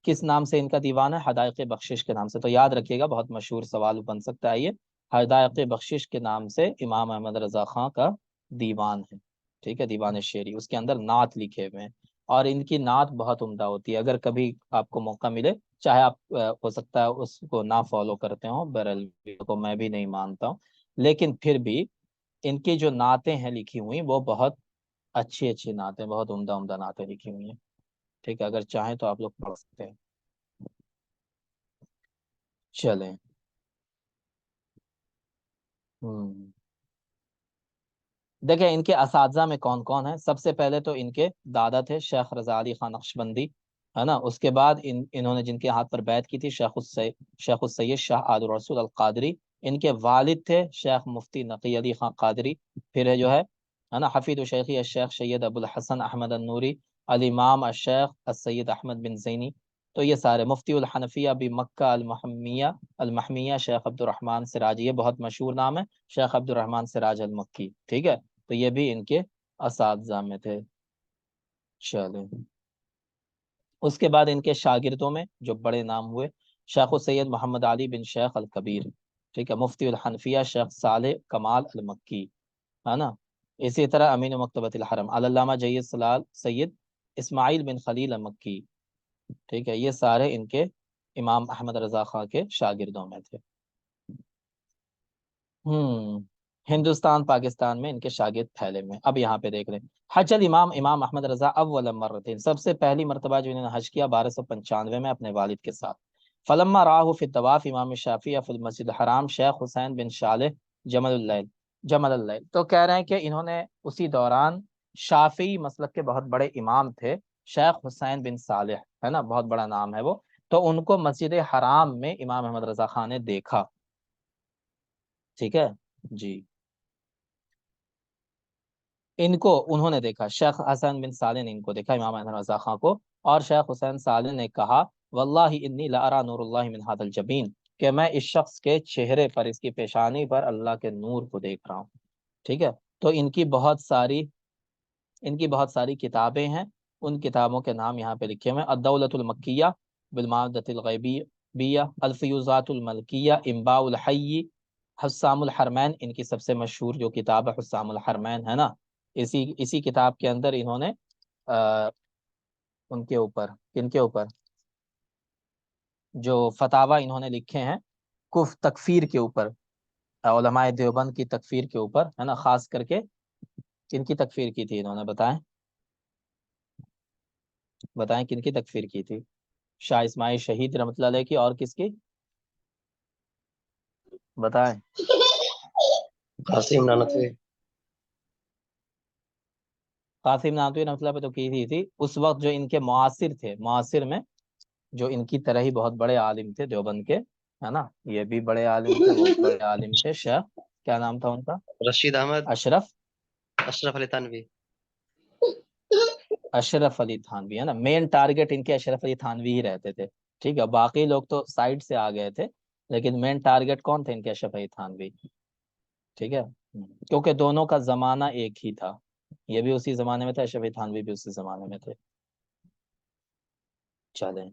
کس نام سے ان کا دیوان ہے؟ حدائق بخشش کے نام سے. تو یاد رکھیے گا، بہت مشہور سوال بن سکتا ہے یہ. حدائق بخشش کے نام سے امام احمد رضا خان کا دیوان ہے. ٹھیک ہے، دیوان شعری. اس کے اندر نعت لکھے ہوئے ہیں اور ان کی نعت بہت عمدہ ہوتی ہے. اگر کبھی آپ کو موقع ملے، چاہے آپ ہو سکتا ہے اس کو نہ فالو کرتے ہوں، بہرحال کو میں بھی نہیں مانتا ہوں، لیکن پھر بھی ان کی جو نعتیں ہیں لکھی ہوئی وہ بہت اچھی نعتیں، بہت عمدہ نعتیں لکھی ہوئی ہیں. ٹھیک ہے، اگر چاہیں تو آپ لوگ پڑھ سکتے ہیں. چلیں. دیکھیں ان کے اساتذہ میں کون کون ہیں. سب سے پہلے تو ان کے دادا تھے شیخ رضا علی خان نقشبندی، ہے نا. اس کے بعد انہوں نے جن کے ہاتھ پر بیعت کی تھی شیخ السید شاہ آل الرسول القادری. ان کے والد تھے شیخ مفتی نقی علی خان قادری. پھر ہے جو ہے نا حفید و شیخی الشیخ سید ابو الحسن احمد النوری، الامام الشیخ السید احمد بن زینی. تو یہ سارے. مفتی الحنفیہ بمکہ المحمیہ شیخ عبد الرحمن سراج، یہ بہت مشہور نام ہے، شیخ عبد الرحمن سراج المکی. ٹھیک ہے، تو یہ بھی ان کے اساتذہ میں تھے. چلیں. اس کے بعد ان کے شاگردوں میں جو بڑے نام ہوئے، شیخ السید محمد علی بن شیخ الکبیر. ٹھیک ہے. مفتی الحنفیہ شیخ صالح کمال المکی، ہے نا. اسی طرح امین مکتبۃ الحرم علامہ سید اسماعیل بن خلیل المکی. ٹھیک ہے. یہ سارے ان کے امام احمد رضا خان کے شاگردوں میں تھے۔ ہندوستان پاکستان میں ان کے شاگرد پھیلے ہوئے۔ اب یہاں پہ دیکھ لیں، حج امام احمد رضا اول مرتين، سب سے پہلی مرتبہ جو انہوں نے حج کیا 1295 میں اپنے والد کے ساتھ۔ فلما راہ فی الطواف امام شافعی فی المسجد الحرام شیخ حسین بن صالح جمل اللیل، تو کہہ رہے ہیں کہ انہوں نے اسی دوران، شافعی مسلک کے بہت بڑے امام تھے شیخ حسین بن صالح، ہے نا، بہت بڑا نام ہے وہ، تو ان کو مسجد حرام میں امام احمد رضا خان نے دیکھا۔ ٹھیک ہے جی، ان کو انہوں نے دیکھا، شیخ حسن بن صالح نے ان کو دیکھا، امام احمد رضا خان کو، اور شیخ حسین صالح نے کہا واللہ انی لارا نور اللہ من هذا الجبین، کہ میں اس شخص کے چہرے پر، اس کی پیشانی پر اللہ کے نور کو دیکھ رہا ہوں۔ ٹھیک ہے، تو ان کی بہت ساری کتابیں ہیں، ان کتابوں کے نام یہاں پہ لکھے ہوئے ہیں: الدولۃ المکیہ بالمعدۃ الغیبیہ، الفیوزات الملکیہ، انباء الحی، حسام الحرمین، ان کی سب سے مشہور جو کتاب ہے حسام الحرمین، ہے نا، اسی کتاب کے اندر انہوں نے ان کے اوپر، کن کے اوپر، جو فتاوی انہوں نے لکھے ہیں تکفیر کے اوپر، علماء دیوبند کی تکفیر کے اوپر، ہے نا، خاص کر کے کن کی تکفیر کی تھی انہوں نے، بتائیں کن کی تکفیر کی تھی؟ شاہ اسماعیل شہید رحمۃ اللہ علیہ کی، اور کس کی بتائیں؟ قاسم نانوتوی۔ قاسم نانوتوی رحمۃ اللہ پہ تو کی تھی اس وقت جو ان کے معاصر تھے، معاصر میں جو ان کی طرح ہی بہت بڑے عالم تھے دیوبند کے، ہے نا، یہ بھی بڑے عالم تھے، وہ بڑے عالم تھے، شیخ کیا نام تھا ان کا؟ رشید احمد، اشرف اشرف علی تھانوی۔ اشرف علی تھانوی، ہے نا، مین ٹارگٹ ان کے اشرف علی تھانوی ہی رہتے تھے۔ ٹھیک ہے، باقی لوگ تو سائڈ سے آ گئے تھے، لیکن مین ٹارگٹ کون تھے ان کے؟ اشرف علی تھانوی۔ ٹھیک ہے، کیونکہ دونوں کا زمانہ ایک ہی تھا، یہ بھی اسی زمانے میں تھے، اشرف علی تھانوی بھی اسی زمانے میں تھے۔ چلیں،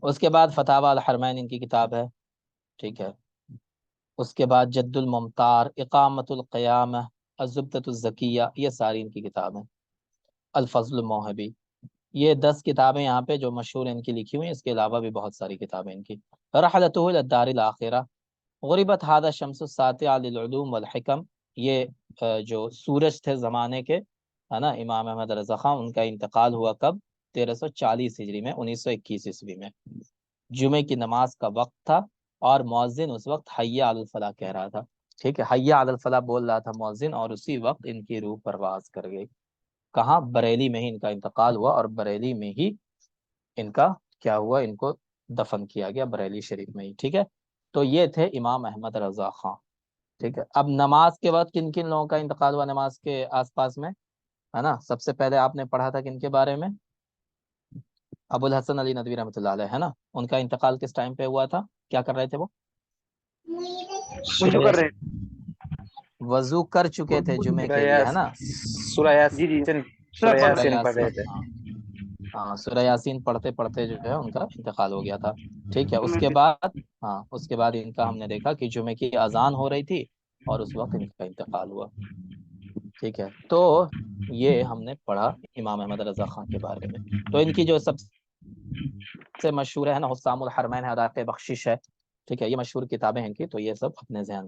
اس کے بعد فتاوی الحرمین ان کی کتاب ہے۔ ٹھیک ہے، اس کے بعد جد الممتار، اقامت القیامہ، الزبدۃ الزکیہ، یہ ساری ان کی کتابیں، الفضل الموہبی، یہ 10 کتابیں یہاں پہ جو مشہور ان کی لکھی ہوئی ہیں، اس کے علاوہ بھی بہت ساری کتابیں ان کی۔ رحلتہ الی الدار الاخرہ، غربت هذا الشمس الساطع للعلوم والحکم، یہ جو سورج تھے زمانے کے، ہے نا، امام احمد رضا خان، ان کا انتقال ہوا کب؟ 1340 ہجری میں، 1921 عیسوی میں، جمعے کی نماز کا وقت تھا، اور مؤذن اس وقت حی علی الفلاح کہہ رہا تھا۔ ٹھیک ہے، حی علی الفلاح بول رہا تھا مؤذن، اور اسی وقت ان کی روح پرواز کر گئی۔ کہاں؟ بریلی میں ہی ان کا انتقال ہوا، اور بریلی میں ہی ان کا کیا ہوا؟ ان کو دفن کیا گیا بریلی شریف میں ہی۔ ٹھیک ہے، تو یہ تھے امام احمد رضا خان۔ ٹھیک ہے، اب نماز کے بعد کن کن لوگوں کا انتقال ہوا نماز کے آس پاس میں، ہے نا؟ سب سے پہلے آپ نے پڑھا تھا کن کے بارے میں؟ ابو الحسن علی ندوی رحمۃ اللہ علیہ، ہے نا، ان کا انتقال کس ٹائم پہ ہوا تھا؟ کیا کر رہے تھے وہ؟ وضو کر رہے وضو کر چکے تھے جمعے کے لیے، ہے نا، سورہ یاسین، سورہ یاسین پڑھ رہے تھے۔ ہاں، سورہ یاسین پڑھتے پڑھتے جو ہے ان کا انتقال ہو گیا تھا۔ ٹھیک ہے، اس کے بعد ان کا ہم نے دیکھا کہ جمعے کی اذان ہو رہی تھی، اور اس وقت ان کا انتقال ہوا۔ ٹھیک ہے، تو یہ ہم نے پڑھا امام احمد رضا خان کے بارے میں۔ تو ان کی جو سب سے مشہور ہے نا، حسام الحرمین ہے، ادائق بخشش ہے، ٹھیک ہے، یہ مشہور کتابیں ہیں ان کی، تو یہ سب اپنے ذہن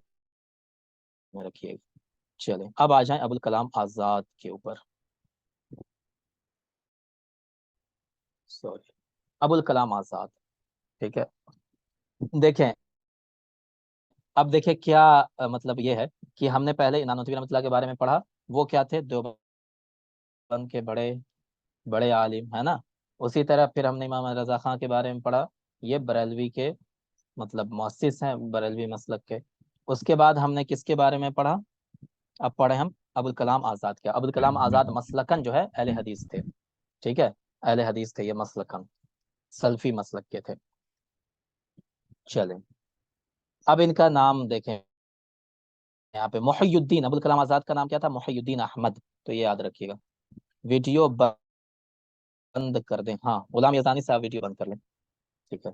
میں رکھیے گا۔ چلیں، اب آ جائیں ابوالکلام آزاد کے اوپر۔ سوری، ابوالکلام آزاد۔ ٹھیک ہے، دیکھیں، اب دیکھیں کیا مطلب یہ ہے کہ ہم نے پہلے نانوتوی رحمۃ اللہ کے بارے میں پڑھا، وہ کیا تھے؟ دیوبند کے بڑے بڑے عالم، ہے نا۔ اسی طرح پھر ہم نے امام رضا خان کے بارے میں پڑھا، یہ بریلوی کے مطلب مؤسس ہیں، بریلوی مسلک کے۔ اس کے بعد ہم نے کس کے بارے میں پڑھا؟ اب پڑھے ہم ابوالکلام آزاد کیا۔ ابوالکلام آزاد مسلکن جو ہے اہل حدیث تھے، ٹھیک ہے، اہل حدیث تھے یہ مسلکن، سلفی مسلک کے تھے۔ چلیں، اب ان کا نام دیکھیں یہاں پہ، محی الدین، ابوالکلام آزاد کا نام کیا تھا؟ محی الدین احمد، تو یہ یاد رکھیے گا۔ ویڈیو بند کر دیں، ہاں، غلام یزدانی صاحب ویڈیو بند کر لیں، ٹھیک ہے۔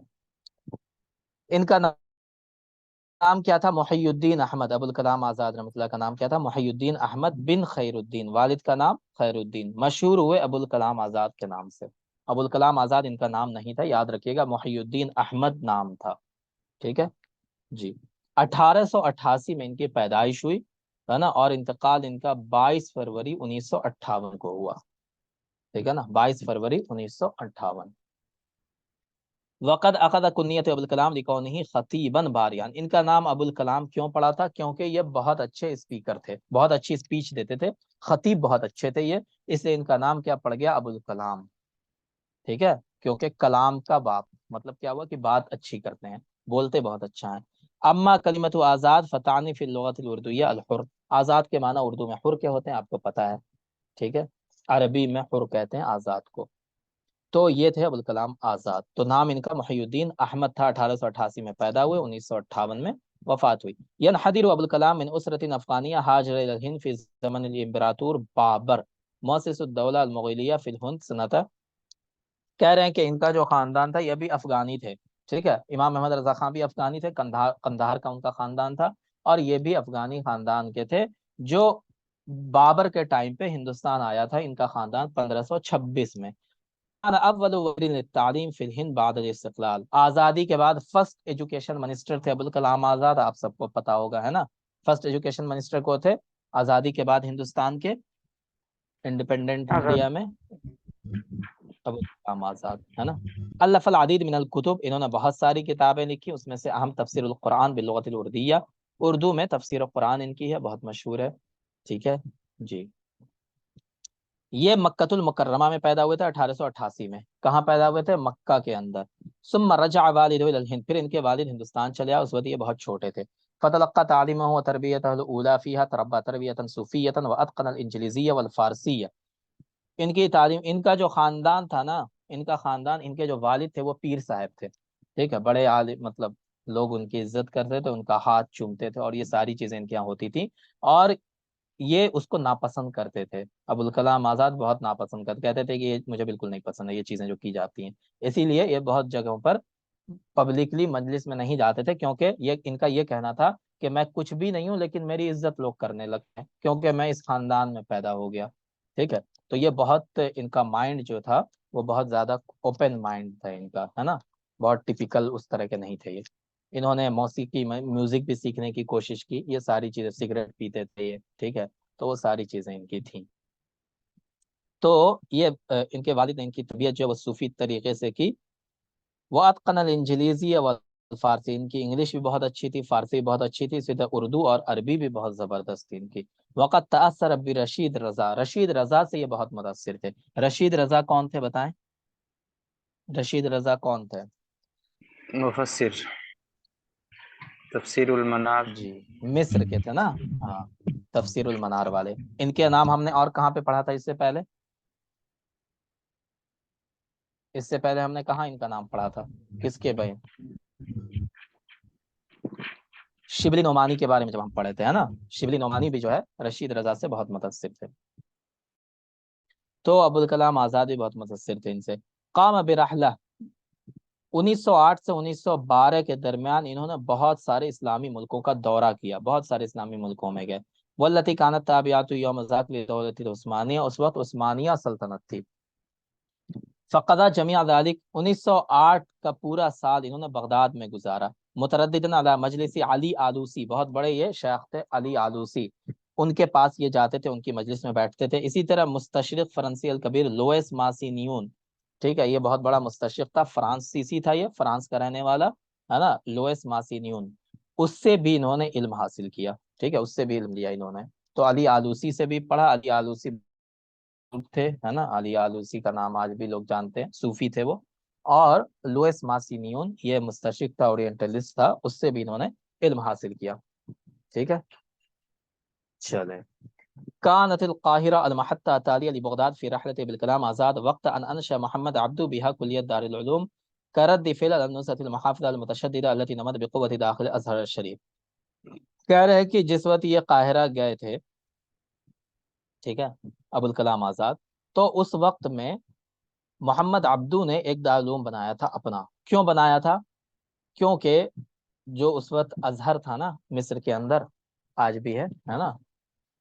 ان کا نام کیا تھا؟ محی الدین احمد، ابوالکلام آزاد رحمۃ اللہ کا نام کیا تھا؟ محی الدین احمد بن خیر الدین، والد کا نام خیر الدین، مشہور ہوئے ابوالکلام آزاد کے نام سے، ابو الکلام آزاد ان کا نام نہیں تھا، یاد رکھیے گا، محی الدین احمد نام تھا، ٹھیک ہے جی۔ 1888 میں ان کی پیدائش ہوئی ہے نا، اور انتقال ان کا 22 فروری 1958 کو ہوا، ٹھیک ہے نا، 22 فروری 1958۔ وقد اخذ کنیت ابو الکلام لکونہ خطیبا باریان، ان کا نام ابو الکلام کیوں پڑا تھا؟ کیونکہ یہ بہت اچھے اسپیکر تھے، بہت اچھی اسپیچ دیتے تھے، خطیب بہت اچھے تھے یہ، اس لیے ان کا نام کیا پڑ گیا؟ ابو الکلام، ٹھیک ہے، کیونکہ کلام کا باپ مطلب کیا ہوا کہ بات اچھی کرتے ہیں، بولتے بہت اچھا ہیں۔ اما کلمت آزاد فتانی فی اللغت الاردویہ الحر، آزاد کے معنی اردو میں حر کے ہوتے ہیں، آپ کو پتا ہے، ٹھیک ہے، عربی میں حر کہتے ہیں آزاد کو۔ تو یہ تھے ابو الکلام آزاد، تو نام ان کا محی الدین احمد تھا، 1888 میں پیدا ہوئے، 1958 میں وفات ہوئی۔ ینحدر ابو الکلام من اسرت افغانیہ حاجر الی الہند فی زمن الامپراطور بابر مؤسس الدولہ المغلیہ فی الہند سنتا، کہہ رہے ہیں کہ ان کا جو خاندان تھا یہ بھی افغانی تھے، ٹھیک ہے، امام محمد رضا خان بھی افغانی تھے، قندھار کا ان کا خاندان تھا، اور یہ بھی افغانی خاندان کے تھے، جو بابر کے ٹائم پہ ہندوستان آیا تھا ان کا خاندان 1526 میں۔ اول وزیر تعلیم فی الہند بعد الاستقلال، آزادی کے بعد فرسٹ ایجوکیشن منسٹر تھے ابو الکلام آزاد، آپ سب کو پتا ہوگا ہے نا، فرسٹ ایجوکیشن منسٹر کو تھے آزادی کے بعد ہندوستان کے، انڈیپینڈنٹ انڈیا میں، ابو الکلام آزاد ہے نا۔ الف العدید من الکتب، انہوں نے بہت ساری کتابیں لکھی، اس میں سے اہم تفسیر القرآن باللغت الاردیہ، اردو میں تفسیر القرآن ان کی ہے، بہت مشہور ہے، ٹھیک ہے جی۔ یہ مکۃ المکرمہ میں پیدا ہوئے تھے 1888 میں، کہاں پیدا ہوئے تھے؟ مکہ کے اندر۔ ثم رجع والدہ الی الہند، پھر ان کے والد ہندوستان چلے آئے، اس وقت یہ بہت چھوٹے تھے۔ فتلقى تعلیمہ وتربیتہ الاولی فیہا، تربى تربیۃ صوفیۃ واتقن الانجلیزیہ والفارسیہ، ان کی تعلیم، ان کا جو خاندان تھا نا، ان کا خاندان، ان کے جو والد تھے وہ پیر صاحب تھے، ٹھیک ہے، بڑے عالم، مطلب لوگ ان کی عزت کرتے تھے، ان کا ہاتھ چومتے تھے، اور یہ ساری چیزیں ان کے یہاں ہوتی تھی، اور یہ اس کو ناپسند کرتے تھے، ابو الکلام آزاد بہت ناپسند کرتے، کہتے تھے کہ یہ مجھے بالکل نہیں پسند ہے یہ چیزیں جو کی جاتی ہیں، اسی لیے یہ بہت جگہوں پر پبلکلی مجلس میں نہیں جاتے تھے، کیونکہ یہ ان کا یہ کہنا تھا کہ میں کچھ بھی نہیں ہوں، لیکن میری عزت لوگ کرنے لگتے ہیں کیونکہ میں اس خاندان میں پیدا ہو گیا، ٹھیک ہے۔ تو یہ بہت، ان کا مائنڈ جو تھا وہ بہت زیادہ اوپن مائنڈ تھا ان کا، ہے نا، بہت ٹپیکل اس طرح کے نہیں تھے یہ۔ انہوں نے موسیقی میں میوزک بھی سیکھنے کی کوشش کی، یہ ساری چیزیں، سگریٹ پیتے تھے یہ، ٹھیک ہے، تو وہ ساری چیزیں ان کی تھیں۔ تو یہ ان کے والد نے ان کی تربیت جو ہے وہ صوفی طریقے سے کی۔ وَأَتْقَنَ الْإِنْجِلِيزِيَّ وَالْفَارْسِيَّ، ان کی انگلش بھی بہت اچھی تھی، فارسی بہت اچھی تھی، سیدھا اردو اور عربی بھی بہت زبردست تھی ان کی۔ وقت تأثر برشید رضا، رشید رضا سے یہ بہت متاثر تھے۔ رشید رضا کون تھے بتائیں؟ رشید رضا کون تھے؟ مفسر، تفسیر المنار، جی، مصر کے تھے نا، ہاں، تفسیر المنار والے۔ ان کے نام ہم نے اور کہاں پہ پڑھا تھا اس سے پہلے؟ اس سے پہلے ہم نے کہاں ان کا نام پڑھا تھا؟ کس کے بھائی؟ شبلی نعمانی کے بارے میں جب ہم پڑھے تھے، ہے نا، شبلی نعمانی بھی جو ہے رشید رضا سے بہت متاثر تھے۔ تو ابو الکلام آزاد بھی بہت متاثر تھے ان سے۔ قام برحلہ، 1908 سے 1912 کے درمیان انہوں نے بہت سارے اسلامی ملکوں کا دورہ کیا، بہت سارے اسلامی ملکوں میں گئے۔ والتی کانت تابعات یوم ذاک لدولت العثمانیہ، اس وقت عثمانیہ سلطنت تھی۔ فقضى جميع ذلك، 1908 کا پورا سال انہوں نے بغداد میں گزارا۔ مترددن علی مجلس علی آلوسی، بہت بڑے یہ شیخ تھے علی آلوسی، ان کے پاس یہ جاتے تھے، ان کی مجلس میں بیٹھتے تھے۔ اسی طرح مستشرق فرانسی الکبیر لوئس ماسینیون، ٹھیک ہے، یہ بہت بڑا مستشرق تھا، فرانسیسی تھا، یہ فرانس کا رہنے والا ہے نا، لوئس ماسینیون، اس سے بھی انہوں نے علم حاصل کیا، ٹھیک ہے، اس سے بھی علم لیا انہوں نے۔ تو علی آلوسی سے بھی پڑھا، علی آلوسی تھے، ہے نا، علی آلوسی کا نام آج بھی لوگ جانتے ہیں، صوفی تھے وہ۔ اور لوئس ماسینیون یہ مستشرق تھا، اورینٹلسٹ تھا، اس سے بھی انہوں نے علم حاصل کیا، ٹھیک ہے چلے۔ كانت القاهرة المحطة التالية لبغداد في رحلة بالكلام آزاد وقت أن أنشأ محمد عبدو بها كلية دار العلوم كرد فعل على النصرة المحافظة المتشددة التي نمت بقوة داخل الأزهر الشريف۔ کہہ رہے ہیں کہ جس وقت یہ قاہرہ گئے تھے، ٹھیک ہے، ابو الکلام آزاد، تو اس وقت میں محمد عبدو نے ایک دارالعلوم بنایا تھا اپنا۔ کیوں بنایا تھا؟ کیونکہ جو اس وقت ازہر تھا نا مصر کے اندر، آج بھی ہے نا،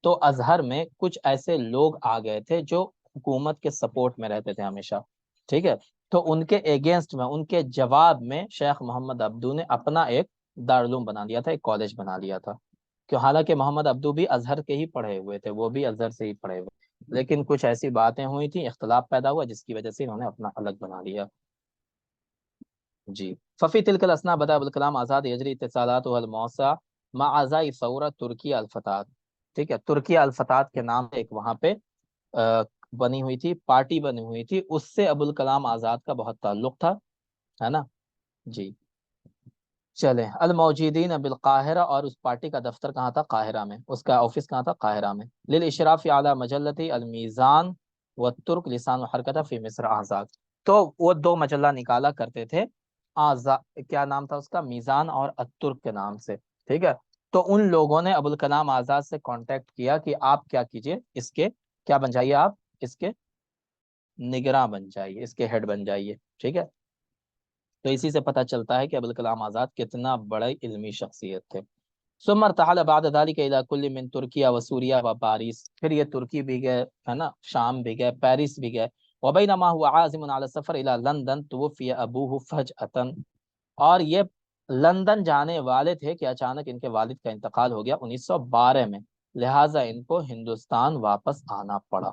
تو ازہر میں کچھ ایسے لوگ آ گئے تھے جو حکومت کے سپورٹ میں رہتے تھے ہمیشہ، ٹھیک ہے، تو ان کے اگینسٹ میں، ان کے جواب میں شیخ محمد عبدو نے اپنا ایک دارالعلوم بنا لیا تھا، ایک کالج بنا لیا تھا. کہ حالانکہ محمد عبدو بھی ازہر کے ہی پڑھے ہوئے تھے، وہ بھی ازہر سے ہی پڑھے ہوئے، لیکن کچھ ایسی باتیں ہوئی تھیں، اختلاف پیدا ہوا، جس کی وجہ سے انہوں نے اپنا الگ بنا لیا. جی. ففی تلک الاسنا بدا ابوالکلام آزاد یجری اتصالات الموسع مع اعضاء ثورہ ترکیہ الفتات. ٹھیک ہے، ترکیہ الفتات کے نام سے ایک وہاں پہ بنی ہوئی تھی، پارٹی بنی ہوئی تھی، اس سے ابوالکلام آزاد کا بہت تعلق تھا، ہے نا. جی چلیں. الموجودین بالقاہرہ، اور اس پارٹی کا دفتر کہاں تھا؟ قاہرہ میں. اس کا آفس کہاں تھا؟ قاہرہ میں. للاشراف علی مجلتی المیزان والترک لسان حرکتہ فی مصر آزاد. تو وہ دو مجلہ نکالا کرتے تھے، کیا نام تھا اس کا؟ میزان اور الترک کے نام سے. ٹھیک ہے، تو ان لوگوں نے ابوالکلام آزاد سے کانٹیکٹ کیا کہ آپ کیا کیجئے، اس کے کیا بن جائیے، آپ اس کے نگراں بن جائیے، اس کے ہیڈ بن جائیے. ٹھیک ہے، تو اسی سے پتہ چلتا ہے کہ ابوالکلام آزاد کتنا بڑے علمی شخصیت تھے. ثم ارتحل بعد ذلك الى كل من ترکیہ و سوریہ و پاریس. پھر یہ ترکی بھی گئے، ہے نا، شام بھی گئے، پیرس بھی گئے. وبینما هو عازم على السفر الى لندن توفی ابوہ فجأة. اور یہ لندن جانے والے تھے کہ اچانک ان کے والد کا انتقال ہو گیا 1912 میں، لہٰذا ان کو ہندوستان واپس آنا پڑا.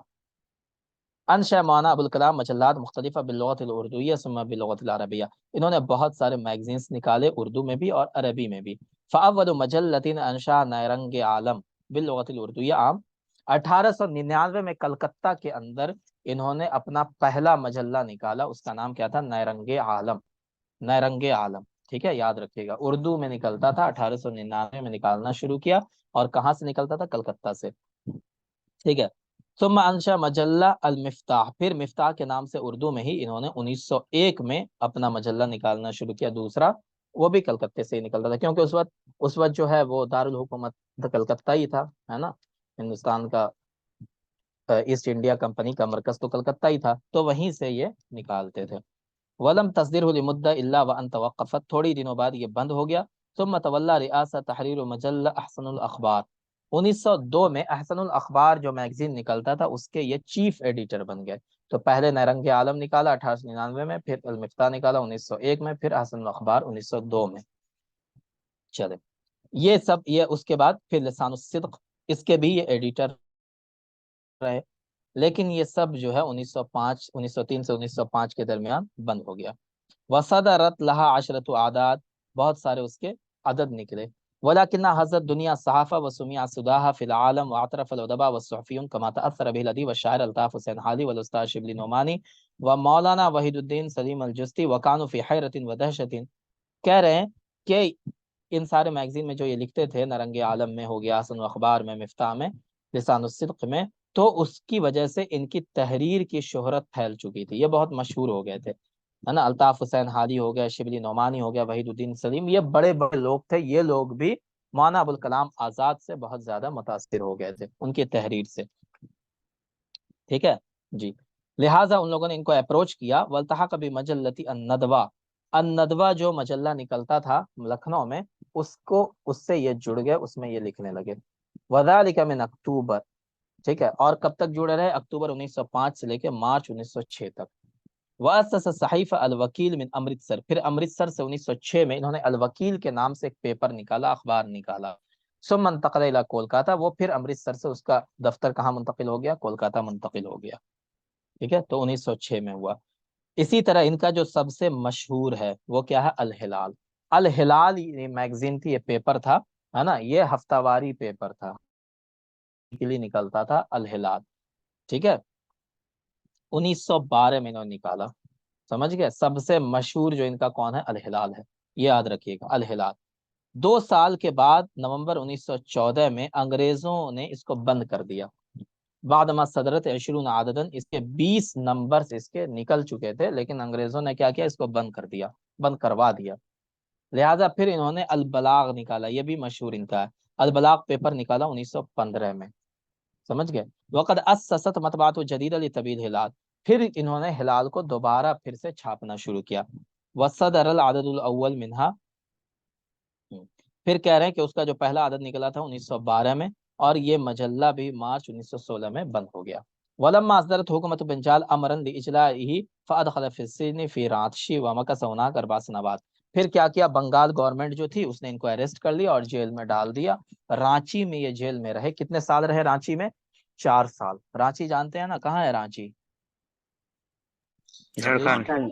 انشا مولانا ابوالکلام مجلات مختلفہ باللغت الاردویہ ثم باللغت العربیہ. انہوں نے بہت سارے میگزینس نکالے، اردو میں بھی اور عربی میں بھی. فاول مجلۃ انشا نیرنگ عالم باللغت الاردویہ عام 1899 میں کلکتہ کے اندر انہوں نے اپنا پہلا مجلہ نکالا، اس کا نام کیا تھا؟ نیرنگ عالم. نیرنگ عالم، ٹھیک ہے، یاد رکھیے گا. اردو میں نکلتا تھا، 1899 میں نکالنا شروع کیا، اور کہاں سے نکلتا تھا؟ کلکتہ سے. ٹھیک ہے. ثم انشا مجلہ المفتاح. پھر مفتاح کے نام سے اردو میں ہی انہوں نے 1901 میں اپنا مجلہ نکالنا شروع کیا، دوسرا. وہ بھی کلکتے سے ہی نکلتا تھا، کیونکہ اس وقت جو ہے وہ دارالحکومت کلکتہ ہی تھا، ہے نا. ہندوستان کا ایسٹ انڈیا کمپنی کا مرکز تو کلکتہ ہی تھا، تو وہیں سے یہ نکالتے تھے. ولم تصدیرہ لمدہ الا وان توقفت. تھوڑی دنوں بعد یہ بند ہو گیا. ثم تولی رئاسہ تحریر مجلہ احسن الاخبار. 1902 میں احسن الاخبار جو میگزین نکلتا تھا، اس کے یہ چیف ایڈیٹر بن گئے. تو پہلے نیرنگ عالم نکالا 1899 میں، پھر المفتاح نکالا 1901 میں، پھر احسن الاخبار 1902 میں. چلے، یہ سب، یہ اس کے بعد پھر لسان الصدق، اس کے بھی یہ ایڈیٹر رہے، لیکن یہ سب جو ہے 1903 سے 1905 کے درمیان بند ہو گیا. وصدرت لها 10 اعداد. بہت سارے اس کے عدد نکلے. ولكن حضرت دنیا صحافہ وسمع صداها في العالم واعترف الادباء والصحفيون كما تاثر به الادیب والشاعر الطاف حسین حادی والاستاذ شبلی نعمانی ومولانا وحید الدین سلیم الجستی وكانوا في حیرة ودهشة. کہہ رہے ہیں کہ ان سارے میگزین میں جو یہ لکھتے تھے، نرنگ عالم میں ہو گیا، حسن اخبار میں، مفتاح میں، لسان الصدق میں، تو اس کی وجہ سے ان کی تحریر کی شہرت پھیل چکی تھی، یہ بہت مشہور ہو گئے تھے، ہے نا. الطاف حسین حادی ہو گیا، شبلی نعمانی ہو گیا، وحید الدین سلیم، یہ بڑے بڑے لوگ تھے. یہ لوگ بھی مولانا ابوالکلام آزاد سے بہت زیادہ متاثر ہو گئے تھے، ان کی تحریر سے. ٹھیک ہے جی. لہٰذا ان لوگوں نے ان کو اپروچ کیا. والتحق بمجلۃ الندوہ. الندوہ جو مجلہ نکلتا تھا لکھنؤ میں، اس سے یہ جڑ گئے، اس میں یہ لکھنے لگے. وذالک من اکتوبر. ٹھیک ہے، اور کب تک جڑے رہے؟ اکتوبر 1905 سے لے کے مارچ 1906 تک. واسس صحیفہ الوکیل من امرتسر. پھر امرتسر سے 1906 میں انہوں نے الوکیل کے نام سے ایک پیپر نکالا، اخبار نکالا. ثم انتقل الى کولکاتہ. وہ پھر امرتسر سے اس کا دفتر کہاں منتقل ہو گیا؟ کولکاتہ منتقل ہو گیا. ٹھیک ہے، تو 1906 میں ہوا. اسی طرح ان کا جو سب سے مشہور ہے وہ کیا ہے؟ الہلال. الہلال یہ میگزین تھی، یہ پیپر تھا، ہے نا، یہ ہفتہ واری پیپر تھا، کے لیے نکلتا تھا الہلال. ٹھیک ہے، 1912 میں انہوں نے نکالا. سمجھ گئے؟ سب سے مشہور جو ان کا کون ہے؟ الہلال ہے، یہ یاد رکھیے گا، الہلال. 2 سال کے بعد نومبر 1914 میں انگریزوں نے اس کو بند کر دیا. بعد ما صدرت 20 عددن. اس کے 20 نمبر اس کے نکل چکے تھے، لیکن انگریزوں نے کیا کیا؟ اس کو بند کر دیا، بند کروا دیا. لہٰذا پھر انہوں نے البلاغ نکالا، یہ بھی مشہور ان کا ہے. البلاغ پیپر نکالا 1915 میں. سمجھ گئے؟ وقد اسست مطبعۃ جدید لطبیل ہلال. پھر انہوں نے ہلال کو دوبارہ پھر سے چھاپنا شروع کیا. وصدر العدد الاول منہا. پھر کہہ رہے ہیں کہ اس کا جو پہلا عدد نکلا تھا 1912 میں، اور یہ مجلہ بھی مارچ 1916 میں بند ہو گیا. ولما اصدرت حکومت بنجال امرا لاجلائه فادخل في السجن في رانچی ومكث هناك 4 سنوات. پھر کیا کیا، بنگال گورنمنٹ جو تھی اس نے ان کو اریسٹ کر لیا اور جیل میں ڈال دیا. رانچی میں یہ جیل میں رہے. کتنے سال رہے رانچی میں؟ 4 سال. رانچی جانتے ہیں نا کہاں ہے رانچی؟ جی جھارکھنڈ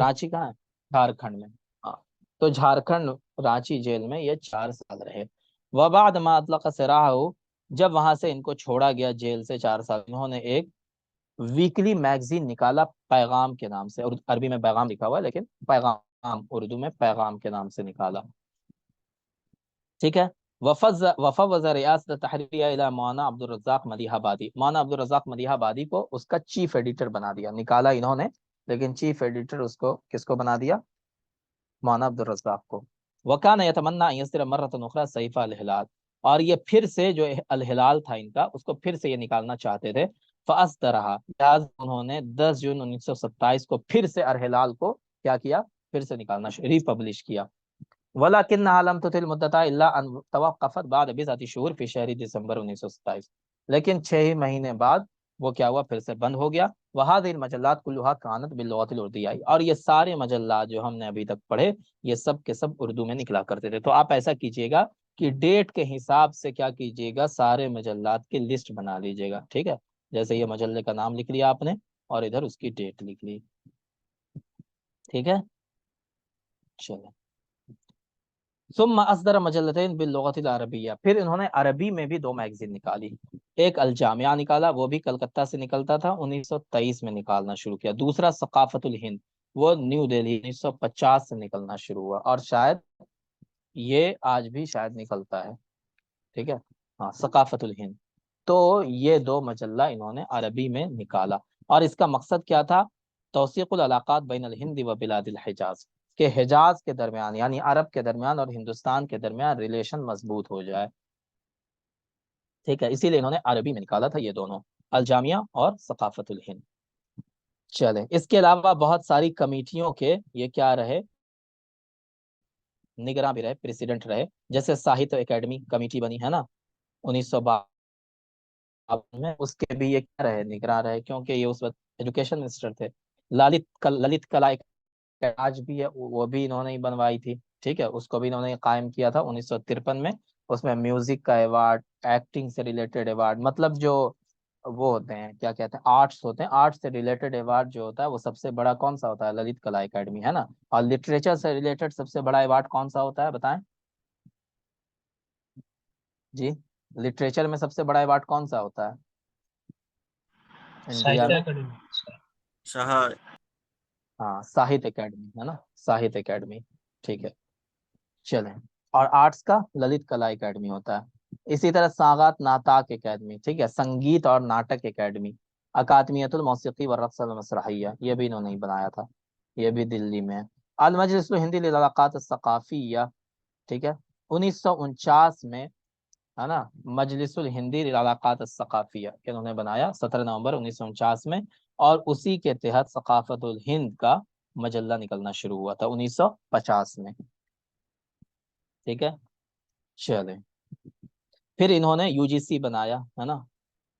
رانچی کہاں ہے؟ جھارکھنڈ میں. ہاں تو جھارکھنڈ رانچی جیل میں یہ 4 سال رہے. وبعد ما اطلق سراحه، جب وہاں سے ان کو چھوڑا گیا جیل سے 4 سال، انہوں نے ایک ویکلی میگزین نکالا پیغام کے نام سے. اور عربی میں پیغام لکھا ہوا ہے لیکن پیغام اردو میں پیغام کے نام سے نکالا. ٹھیک ہے. وفوض ریاست تحریریہ الی مولانا عبد الرزاق مدیح آبادی. مولانا عبد الرزاق مدیح آبادی کو اس کا چیف ایڈیٹر بنا دیا. نکالا انہوں نے لیکن چیف ایڈیٹر اس کو کس کو بنا دیا؟ مولانا عبد الرزاق کو. وکان یتمنى ان یصدر مرۃ اخرى صحیفہ الہلال، اور یہ پھر سے جو الہلال تھا ان کا اس کو پھر سے یہ نکالنا چاہتے تھے. فاصدرها، لہذا انہوں نے 10 جون 1927 کو پھر سے الہلال کو کیا کیا؟ پھر سے نکالنا ری پبلش کیا. ولكنها لم تطل مدتها الا ان توقفت بعد 20 شهور في شهر دسمبر 1927. لیکن 6 ہی مہینے بعد وہ کیا ہوا؟ پھر سے بند ہو گیا. وهذه المجلات كلها كانت باللغه الارديه، اور یہ سارے مجلات جو ہم نے ابھی تک پڑھے یہ سب کے سب اردو میں نکلا کرتے تھے. تو آپ ایسا کیجئے گا کہ ڈیٹ کے حساب سے کیا کیجئے گا، سارے مجلات کی لسٹ بنا لیجئے گا. ٹھیک ہے، جیسے یہ مجلے کا نام لکھ لیا آپ نے اور ادھر اس کی ڈیٹ لکھ لی. ٹھیک ہے، چلیں. ثم اصدر مجلتین باللغت العربیہ، پھر انہوں نے عربی میں بھی 2 میگزین نکالی. ایک الجامعہ نکالا، وہ بھی کلکتہ سے نکلتا تھا، 1923 میں نکالنا شروع کیا. دوسرا ثقافت الہند، وہ نیو دہلی 1950 سے نکلنا شروع ہوا اور شاید یہ آج بھی شاید نکلتا ہے. ٹھیک ہے، ہاں ثقافت الہند. تو یہ 2 مجلہ انہوں نے عربی میں نکالا اور اس کا مقصد کیا تھا؟ توثیق العلاقات بین الہند و بلاد الحجاز، کہ حجاز کے درمیان یعنی عرب کے درمیان اور ہندوستان کے درمیان ریلیشن مضبوط ہو جائے. ٹھیک ہے، اسی لیے انہوں نے عربی میں نکالا تھا یہ دونوں، الجامعہ اور ثقافت الہند. چلیں، اس کے علاوہ بہت ساری کمیٹیوں کے یہ کیا رہے؟ نگراں بھی رہے، پریسیڈنٹ رہے. جیسے ساہتیہ اکیڈمی کمیٹی بنی ہے نا 1952 میں، اس کے بھی یہ کیا رہے؟ نگراں رہے، کیونکہ یہ اس وقت ایجوکیشن منسٹر تھے. للت کلا آج بھی ہے، وہ بھی انہوں نے ہی بنوائی تھی. ٹھیک ہے، اس کو بھی انہوں نے قائم کیا تھا 1953 میں. اس میں میوزک کا ایوارڈ، ایکٹنگ سے ریلیٹڈ ایوارڈ، مطلب جو وہ ہوتے ہیں کیا کہتے ہیں آرٹس ہوتے ہیں، آرٹس سے ریلیٹڈ ایوارڈ جو ہوتا ہے وہ سب سے بڑا کون سا ہوتا ہے؟ للت کلا اکیڈمی ہے نا. اور لٹریچر سے ریلیٹڈ سب سے بڑا ایوارڈ کون سا ہوتا ہے بتائیں جی؟ لٹریچر میں سب سے بڑا ایوارڈ کون سا ہوتا ہے انڈیا میں؟ شاہ ہاں ساہتیہ اکیڈمی ہے نا، ساہتیہ اکیڈمی. ٹھیک ہے، چلیں. اور آرٹس کا للت کلا اکیڈمی ہوتا ہے. اسی طرح ساغات ناتاک اکیڈمی، ٹھیک ہے، سنگیت اور ناٹک اکیڈمی. اکادمیت الموسیقی والرقص المسرحیہ، یہ بھی انہوں نے ہی بنایا تھا، یہ بھی دلی میں ہے. المجلس الہندی للعلاقات الثقافیہ، ٹھیک ہے، 1949 میں ہے نا، مجلس الہندی للعلاقات الثقافیہ کہ انہوں نے بنایا 17 نومبر 1949 میں. اور اسی کے تحت ثقافت الہند کا مجلہ نکلنا شروع ہوا تھا 1950 میں. ٹھیک ہے، چلیں. پھر انہوں نے یو جی سی بنایا ہے نا،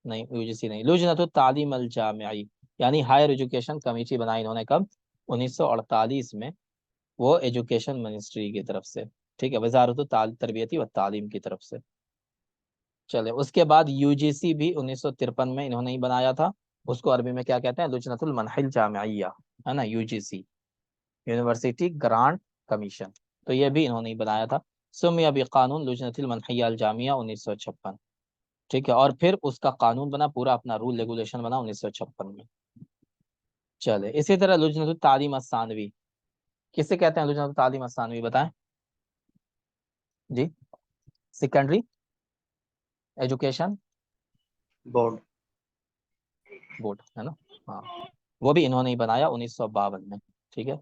نہیں یو جی سی نہیں، لجنۃ التعلیم الجامعی یعنی ہائر ایجوکیشن کمیٹی بنائی انہوں نے کب؟ 1948 میں، وہ ایجوکیشن منسٹری کی طرف سے. ٹھیک ہے، وزارت تربیتی و تعلیم کی طرف سے. چلے، اس کے بعد یو جی سی بھی 1953 میں انہوں نے ہی بنایا تھا. اس کو عربی میں کیا کہتے ہیں؟ لجنۃ المنح الجامعیہ ہے نا، U G C, university grant commission. تو یہ بھی انہوں نے ہی بنایا تھا. سمیہ بقانون لجنۃ المنحیہ الجامعہ 1956. ٹھیک ہے، اور پھر اس کا قانون بنا، پورا اپنا رول ریگولیشن بنا 1956 میں. چلے، اسی طرح لجنۃ التعلیم الثانوی کسے کہتے ہیں؟ لجنۃ التعلیم الثانوی بتائیں جی؟ Secondary education board. بورڈ ہے نا، ہاں وہ بھی انہوں نے ہی بنایا 1952 میں. ٹھیک ہے.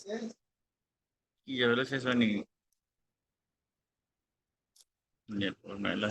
Y yo lo sé, Sony. Por no la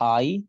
INC,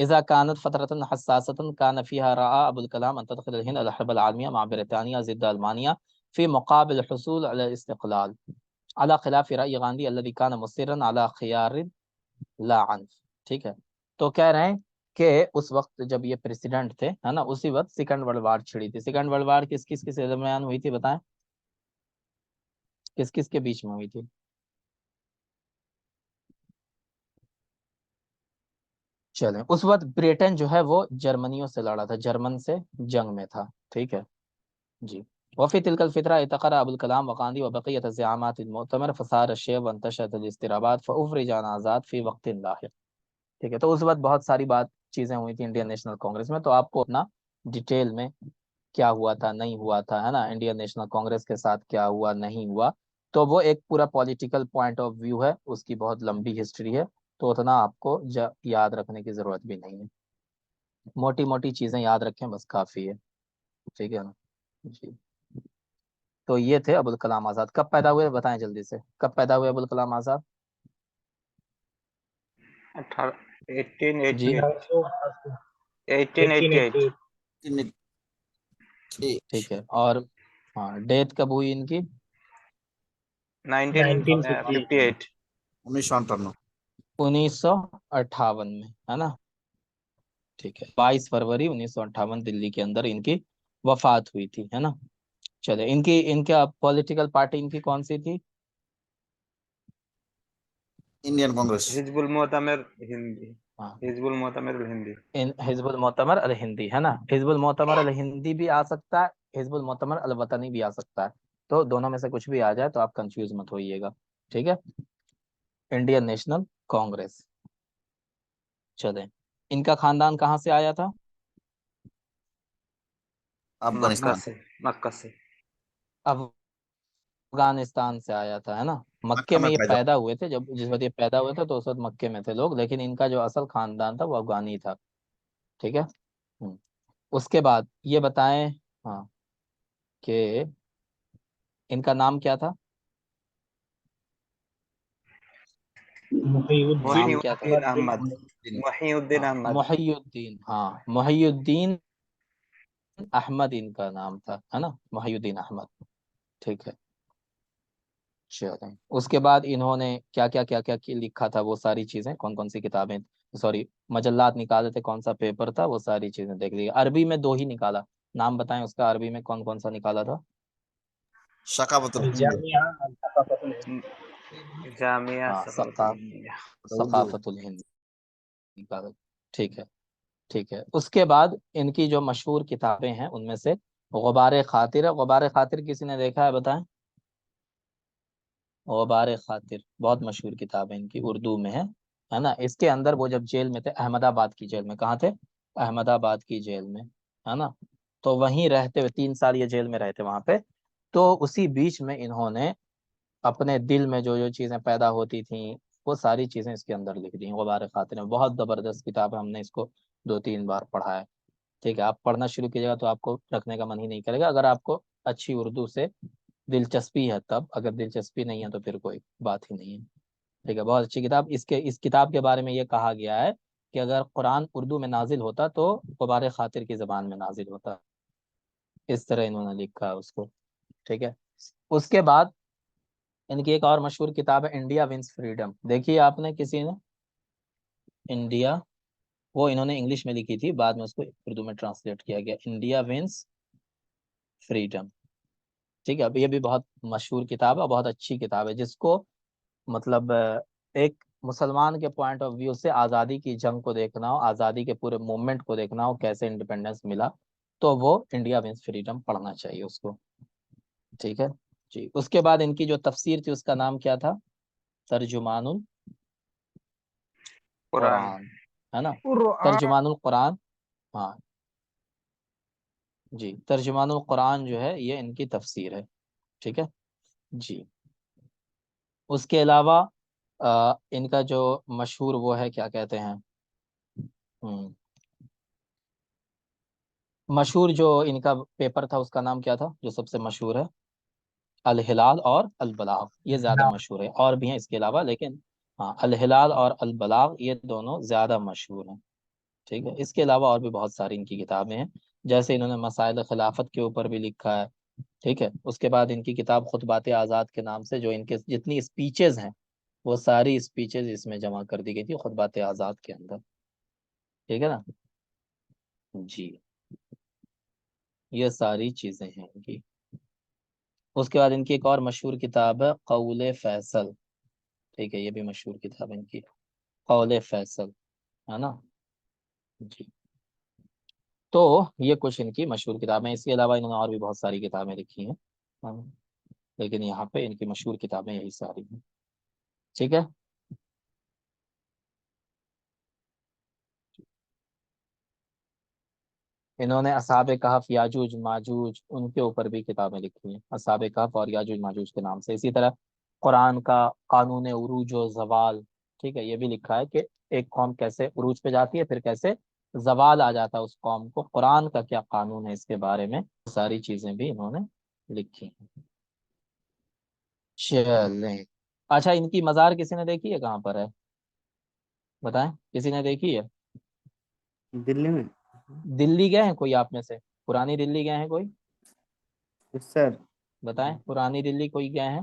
اذا كانت فترة حساسة كان فيها رأى ابو الكلام ان تدخل الهند الحرب العالمية مع بريطانيا ضد المانيا في مقابل الحصول على الاستقلال على خلاف رأي غاندھی الذي كان مصرا على خيار لا عنف. ٹھیک ہے، تو کہہ رہے ہیں کہ اس وقت جب یہ پریسیڈنٹ تھے ہے نا، اسی وقت سیکنڈ ورلڈ وار چھڑی تھی. سیکنڈ ورلڈ وار کس کس کے درمیان ہوئی تھی بتائیں، کس کس کے بیچ میں ہوئی تھی؟ چلیں، اس وقت بریٹن جو ہے وہ جرمنیوں سے لڑا تھا، جرمن سے جنگ میں تھا. ٹھیک ہے جی. وفي تلك الفترة اتقر أبو الكلام وغاندھی وبقية الزعامات المؤتمر فصار الشيب وانتشرت الاضطرابات فأفرج عن آزاد في وقت لاحق. ٹھیک ہے، تو اس وقت بہت ساری چیزیں ہوئی تھی انڈین نیشنل کانگریس میں، تو آپ کو اپنا ڈیٹیل میں کیا ہوا تھا نہیں ہوا تھا ہے نا، انڈین نیشنل کانگریس کے ساتھ کیا ہوا نہیں ہوا، تو وہ ایک پورا پولیٹیکل پوائنٹ آف ویو ہے، اس کی بہت لمبی ہسٹری ہے، تو اتنا آپ کو یاد رکھنے کی ضرورت بھی نہیں ہے، موٹی موٹی چیزیں یاد رکھیں بس کافی ہے. ٹھیک ہے نا جی. تو یہ تھے ابو الکلام آزاد. کب پیدا ہوئے بتائیں جلدی سے، کب پیدا ہوئے ابو الکلام آزاد؟ 1888 ٹھیک ہے، اور ہاں ڈیتھ کب ہوئی ان کی؟ 1958 1958 میں ہے نا. ٹھیک ہے، 22 فروری 1958 دلی کے اندر ان کی وفات ہوئی تھی ہے نا. چلے، ان کا پولیٹیکل پارٹی ان کی کون سی تھی؟ انڈین کانگریس. حزب المؤتمر ہندی، ہاں، حزب المؤتمر الہندی. حزب المؤتمر الہندی ہے نا. حزب المؤتمر الہندی بھی آ سکتا ہے، حزب المؤتمر الوطنی بھی آ سکتا ہے، تو دونوں میں سے کچھ بھی آ جائے تو آپ کنفیوز مت ہوئیے گا. ٹھیک ہے، انڈین نیشنل کانگریس. چلیں، ان کا خاندان کہاں سے آیا تھا؟ مکہ سے. افغانستان سے آیا تھا ہے نا. مکے مکہ میں میں یہ پیدا پیدا ہوئے تھے، جس وقت یہ پیدا ہوئے تھے تو اس وقت مکے میں تھے لوگ، لیکن ان کا جو اصل خاندان تھا وہ افغانی تھا. ٹھیک ہے. اس کے بعد یہ بتائیں ہاں کہ ان کا نام کیا تھا؟ نام کیا تھا؟ محی الدین احمد. محی الدین. ہاں، محی الدین احمد ان کا نام تھا ہے نا، محی الدین احمد. ٹھیک ہے. چلیں، اس کے بعد انہوں نے کیا کیا کیا کیا لکھا تھا، وہ ساری چیزیں کون کون سی کتابیں، سوری مجلات نکالے تھے، کون سا پیپر تھا، وہ ساری چیزیں دیکھ لیجیے. عربی میں 2 ہی نکالا، نام بتائیں اس کا عربی میں کون کون سا نکالا تھا؟ ثقافت الہند. جامعہ ہاں، ثقافت الہند نکالا. ٹھیک ہے ٹھیک ہے. اس کے بعد ان کی جو مشہور کتابیں ہیں ان میں سے غبار خاطر ہے. غبار خاطر کسی نے دیکھا ہے بتائیں؟ غبار خاطر بہت مشہور کتاب ہے ان کی، اردو میں ہے نا. اس کے اندر وہ جب جیل میں تھے، احمد آباد کی جیل میں، کہاں تھے؟ احمد آباد کی جیل میں ہے نا. تو وہیں رہتے ہوئے 3 سال یہ جیل میں رہتے وہاں پہ، تو اسی بیچ میں انہوں نے اپنے دل میں جو جو چیزیں پیدا ہوتی تھیں وہ ساری چیزیں اس کے اندر لکھ دی ہیں. غبار خاطر میں بہت زبردست کتاب ہے، ہم نے اس کو 2-3 بار پڑھا ہے. ٹھیک ہے، آپ پڑھنا شروع کیجیے گا تو آپ کو رکھنے کا من ہی نہیں کرے گا، اگر آپ کو اچھی اردو سے دلچسپی ہے تب، اگر دلچسپی نہیں ہے تو پھر کوئی بات ہی نہیں ہے. ٹھیک ہے، بہت اچھی کتاب. اس کتاب کے بارے میں یہ کہا گیا ہے کہ اگر قرآن اردو میں نازل ہوتا تو غبار خاطر کی زبان میں نازل ہوتا، اس طرح انہوں نے لکھا اس کو. ٹھیک ہے. اس کے بعد ان کی ایک اور مشہور کتاب ہے انڈیا ونس فریڈم. دیکھیے آپ نے کسی نے انڈیا، وہ انہوں نے انگلش میں لکھی تھی، بعد میں اس کو اردو میں ٹرانسلیٹ کیا گیا، انڈیا ونس فریڈم. ٹھیک ہے. اب یہ بھی بہت مشہور کتاب ہے، بہت اچھی کتاب ہے، جس کو مطلب ایک مسلمان کے پوائنٹ آف ویو سے آزادی کی جنگ کو دیکھنا ہو، آزادی کے پورے موومنٹ کو دیکھنا ہو، کیسے انڈیپینڈنس ملا، تو وہ انڈیا ونس فریڈم پڑھنا چاہیے اس کو. ٹھیک ہے جی. اس کے بعد ان کی جو تفسیر تھی اس کا نام کیا تھا؟ ترجمان القرآن ہے نا. ترجمان القرآن. ہاں جی، ترجمان القرآن جو ہے یہ ان کی تفسیر ہے. ٹھیک ہے جی. اس کے علاوہ ان کا جو مشہور وہ ہے کیا کہتے ہیں، مشہور جو ان کا پیپر تھا اس کا نام کیا تھا جو سب سے مشہور ہے؟ الہلال اور البلاغ. یہ زیادہ مشہور ہے، اور بھی ہیں اس کے علاوہ، لیکن ہاں الہلال اور البلاغ یہ دونوں زیادہ مشہور ہیں. ٹھیک ہے، اس کے علاوہ اور بھی بہت ساری ان کی کتابیں ہیں، جیسے انہوں نے مسائل خلافت کے اوپر بھی لکھا ہے، ٹھیک ہے۔ اس کے بعد ان کی کتاب خطبات آزاد کے نام سے، جو ان کے جتنی اسپیچز ہیں وہ ساری اسپیچز اس میں جمع کر دی گئی تھی خطبات آزاد کے اندر، ٹھیک ہے نا جی، یہ ساری چیزیں ہیں ان کی۔ اس کے بعد ان کی ایک اور مشہور کتاب ہے قول فیصل، ٹھیک ہے، یہ بھی مشہور کتاب ہے ان کی، قول فیصل، ہے نا جی۔ تو یہ کچھ ان کی مشہور کتابیں، اس کے علاوہ انہوں نے اور بھی بہت ساری کتابیں لکھی ہیں، ہاں، لیکن یہاں پہ ان کی مشہور کتابیں یہی ساری ہیں، ٹھیک ہے۔ انہوں نے اصحاب کہف، یاجوج ماجوج، ان کے اوپر بھی کتابیں لکھی ہیں، اصحاب کہف اور یاجوج ماجوج کے نام سے۔ اسی طرح قرآن کا قانون عروج و زوال، ٹھیک ہے، یہ بھی لکھا ہے کہ ایک قوم کیسے عروج پہ جاتی ہے، پھر کیسے زوال آ جاتا ہے اس قوم کو، قرآن کا کیا قانون ہے اس کے بارے میں، ساری چیزیں بھی انہوں نے لکھی ہیں۔ چلیں، اچھا، ان کی مزار کسی نے دیکھی ہے کہاں پر ہے؟ بتائیں، کسی نے دیکھی ہے؟ دلی میں؟ دلی گئے ہیں کوئی آپ میں سے؟ پرانی دلی گئے ہیں کوئی؟ سر بتائیں، پرانی دلی کوئی گئے ہیں؟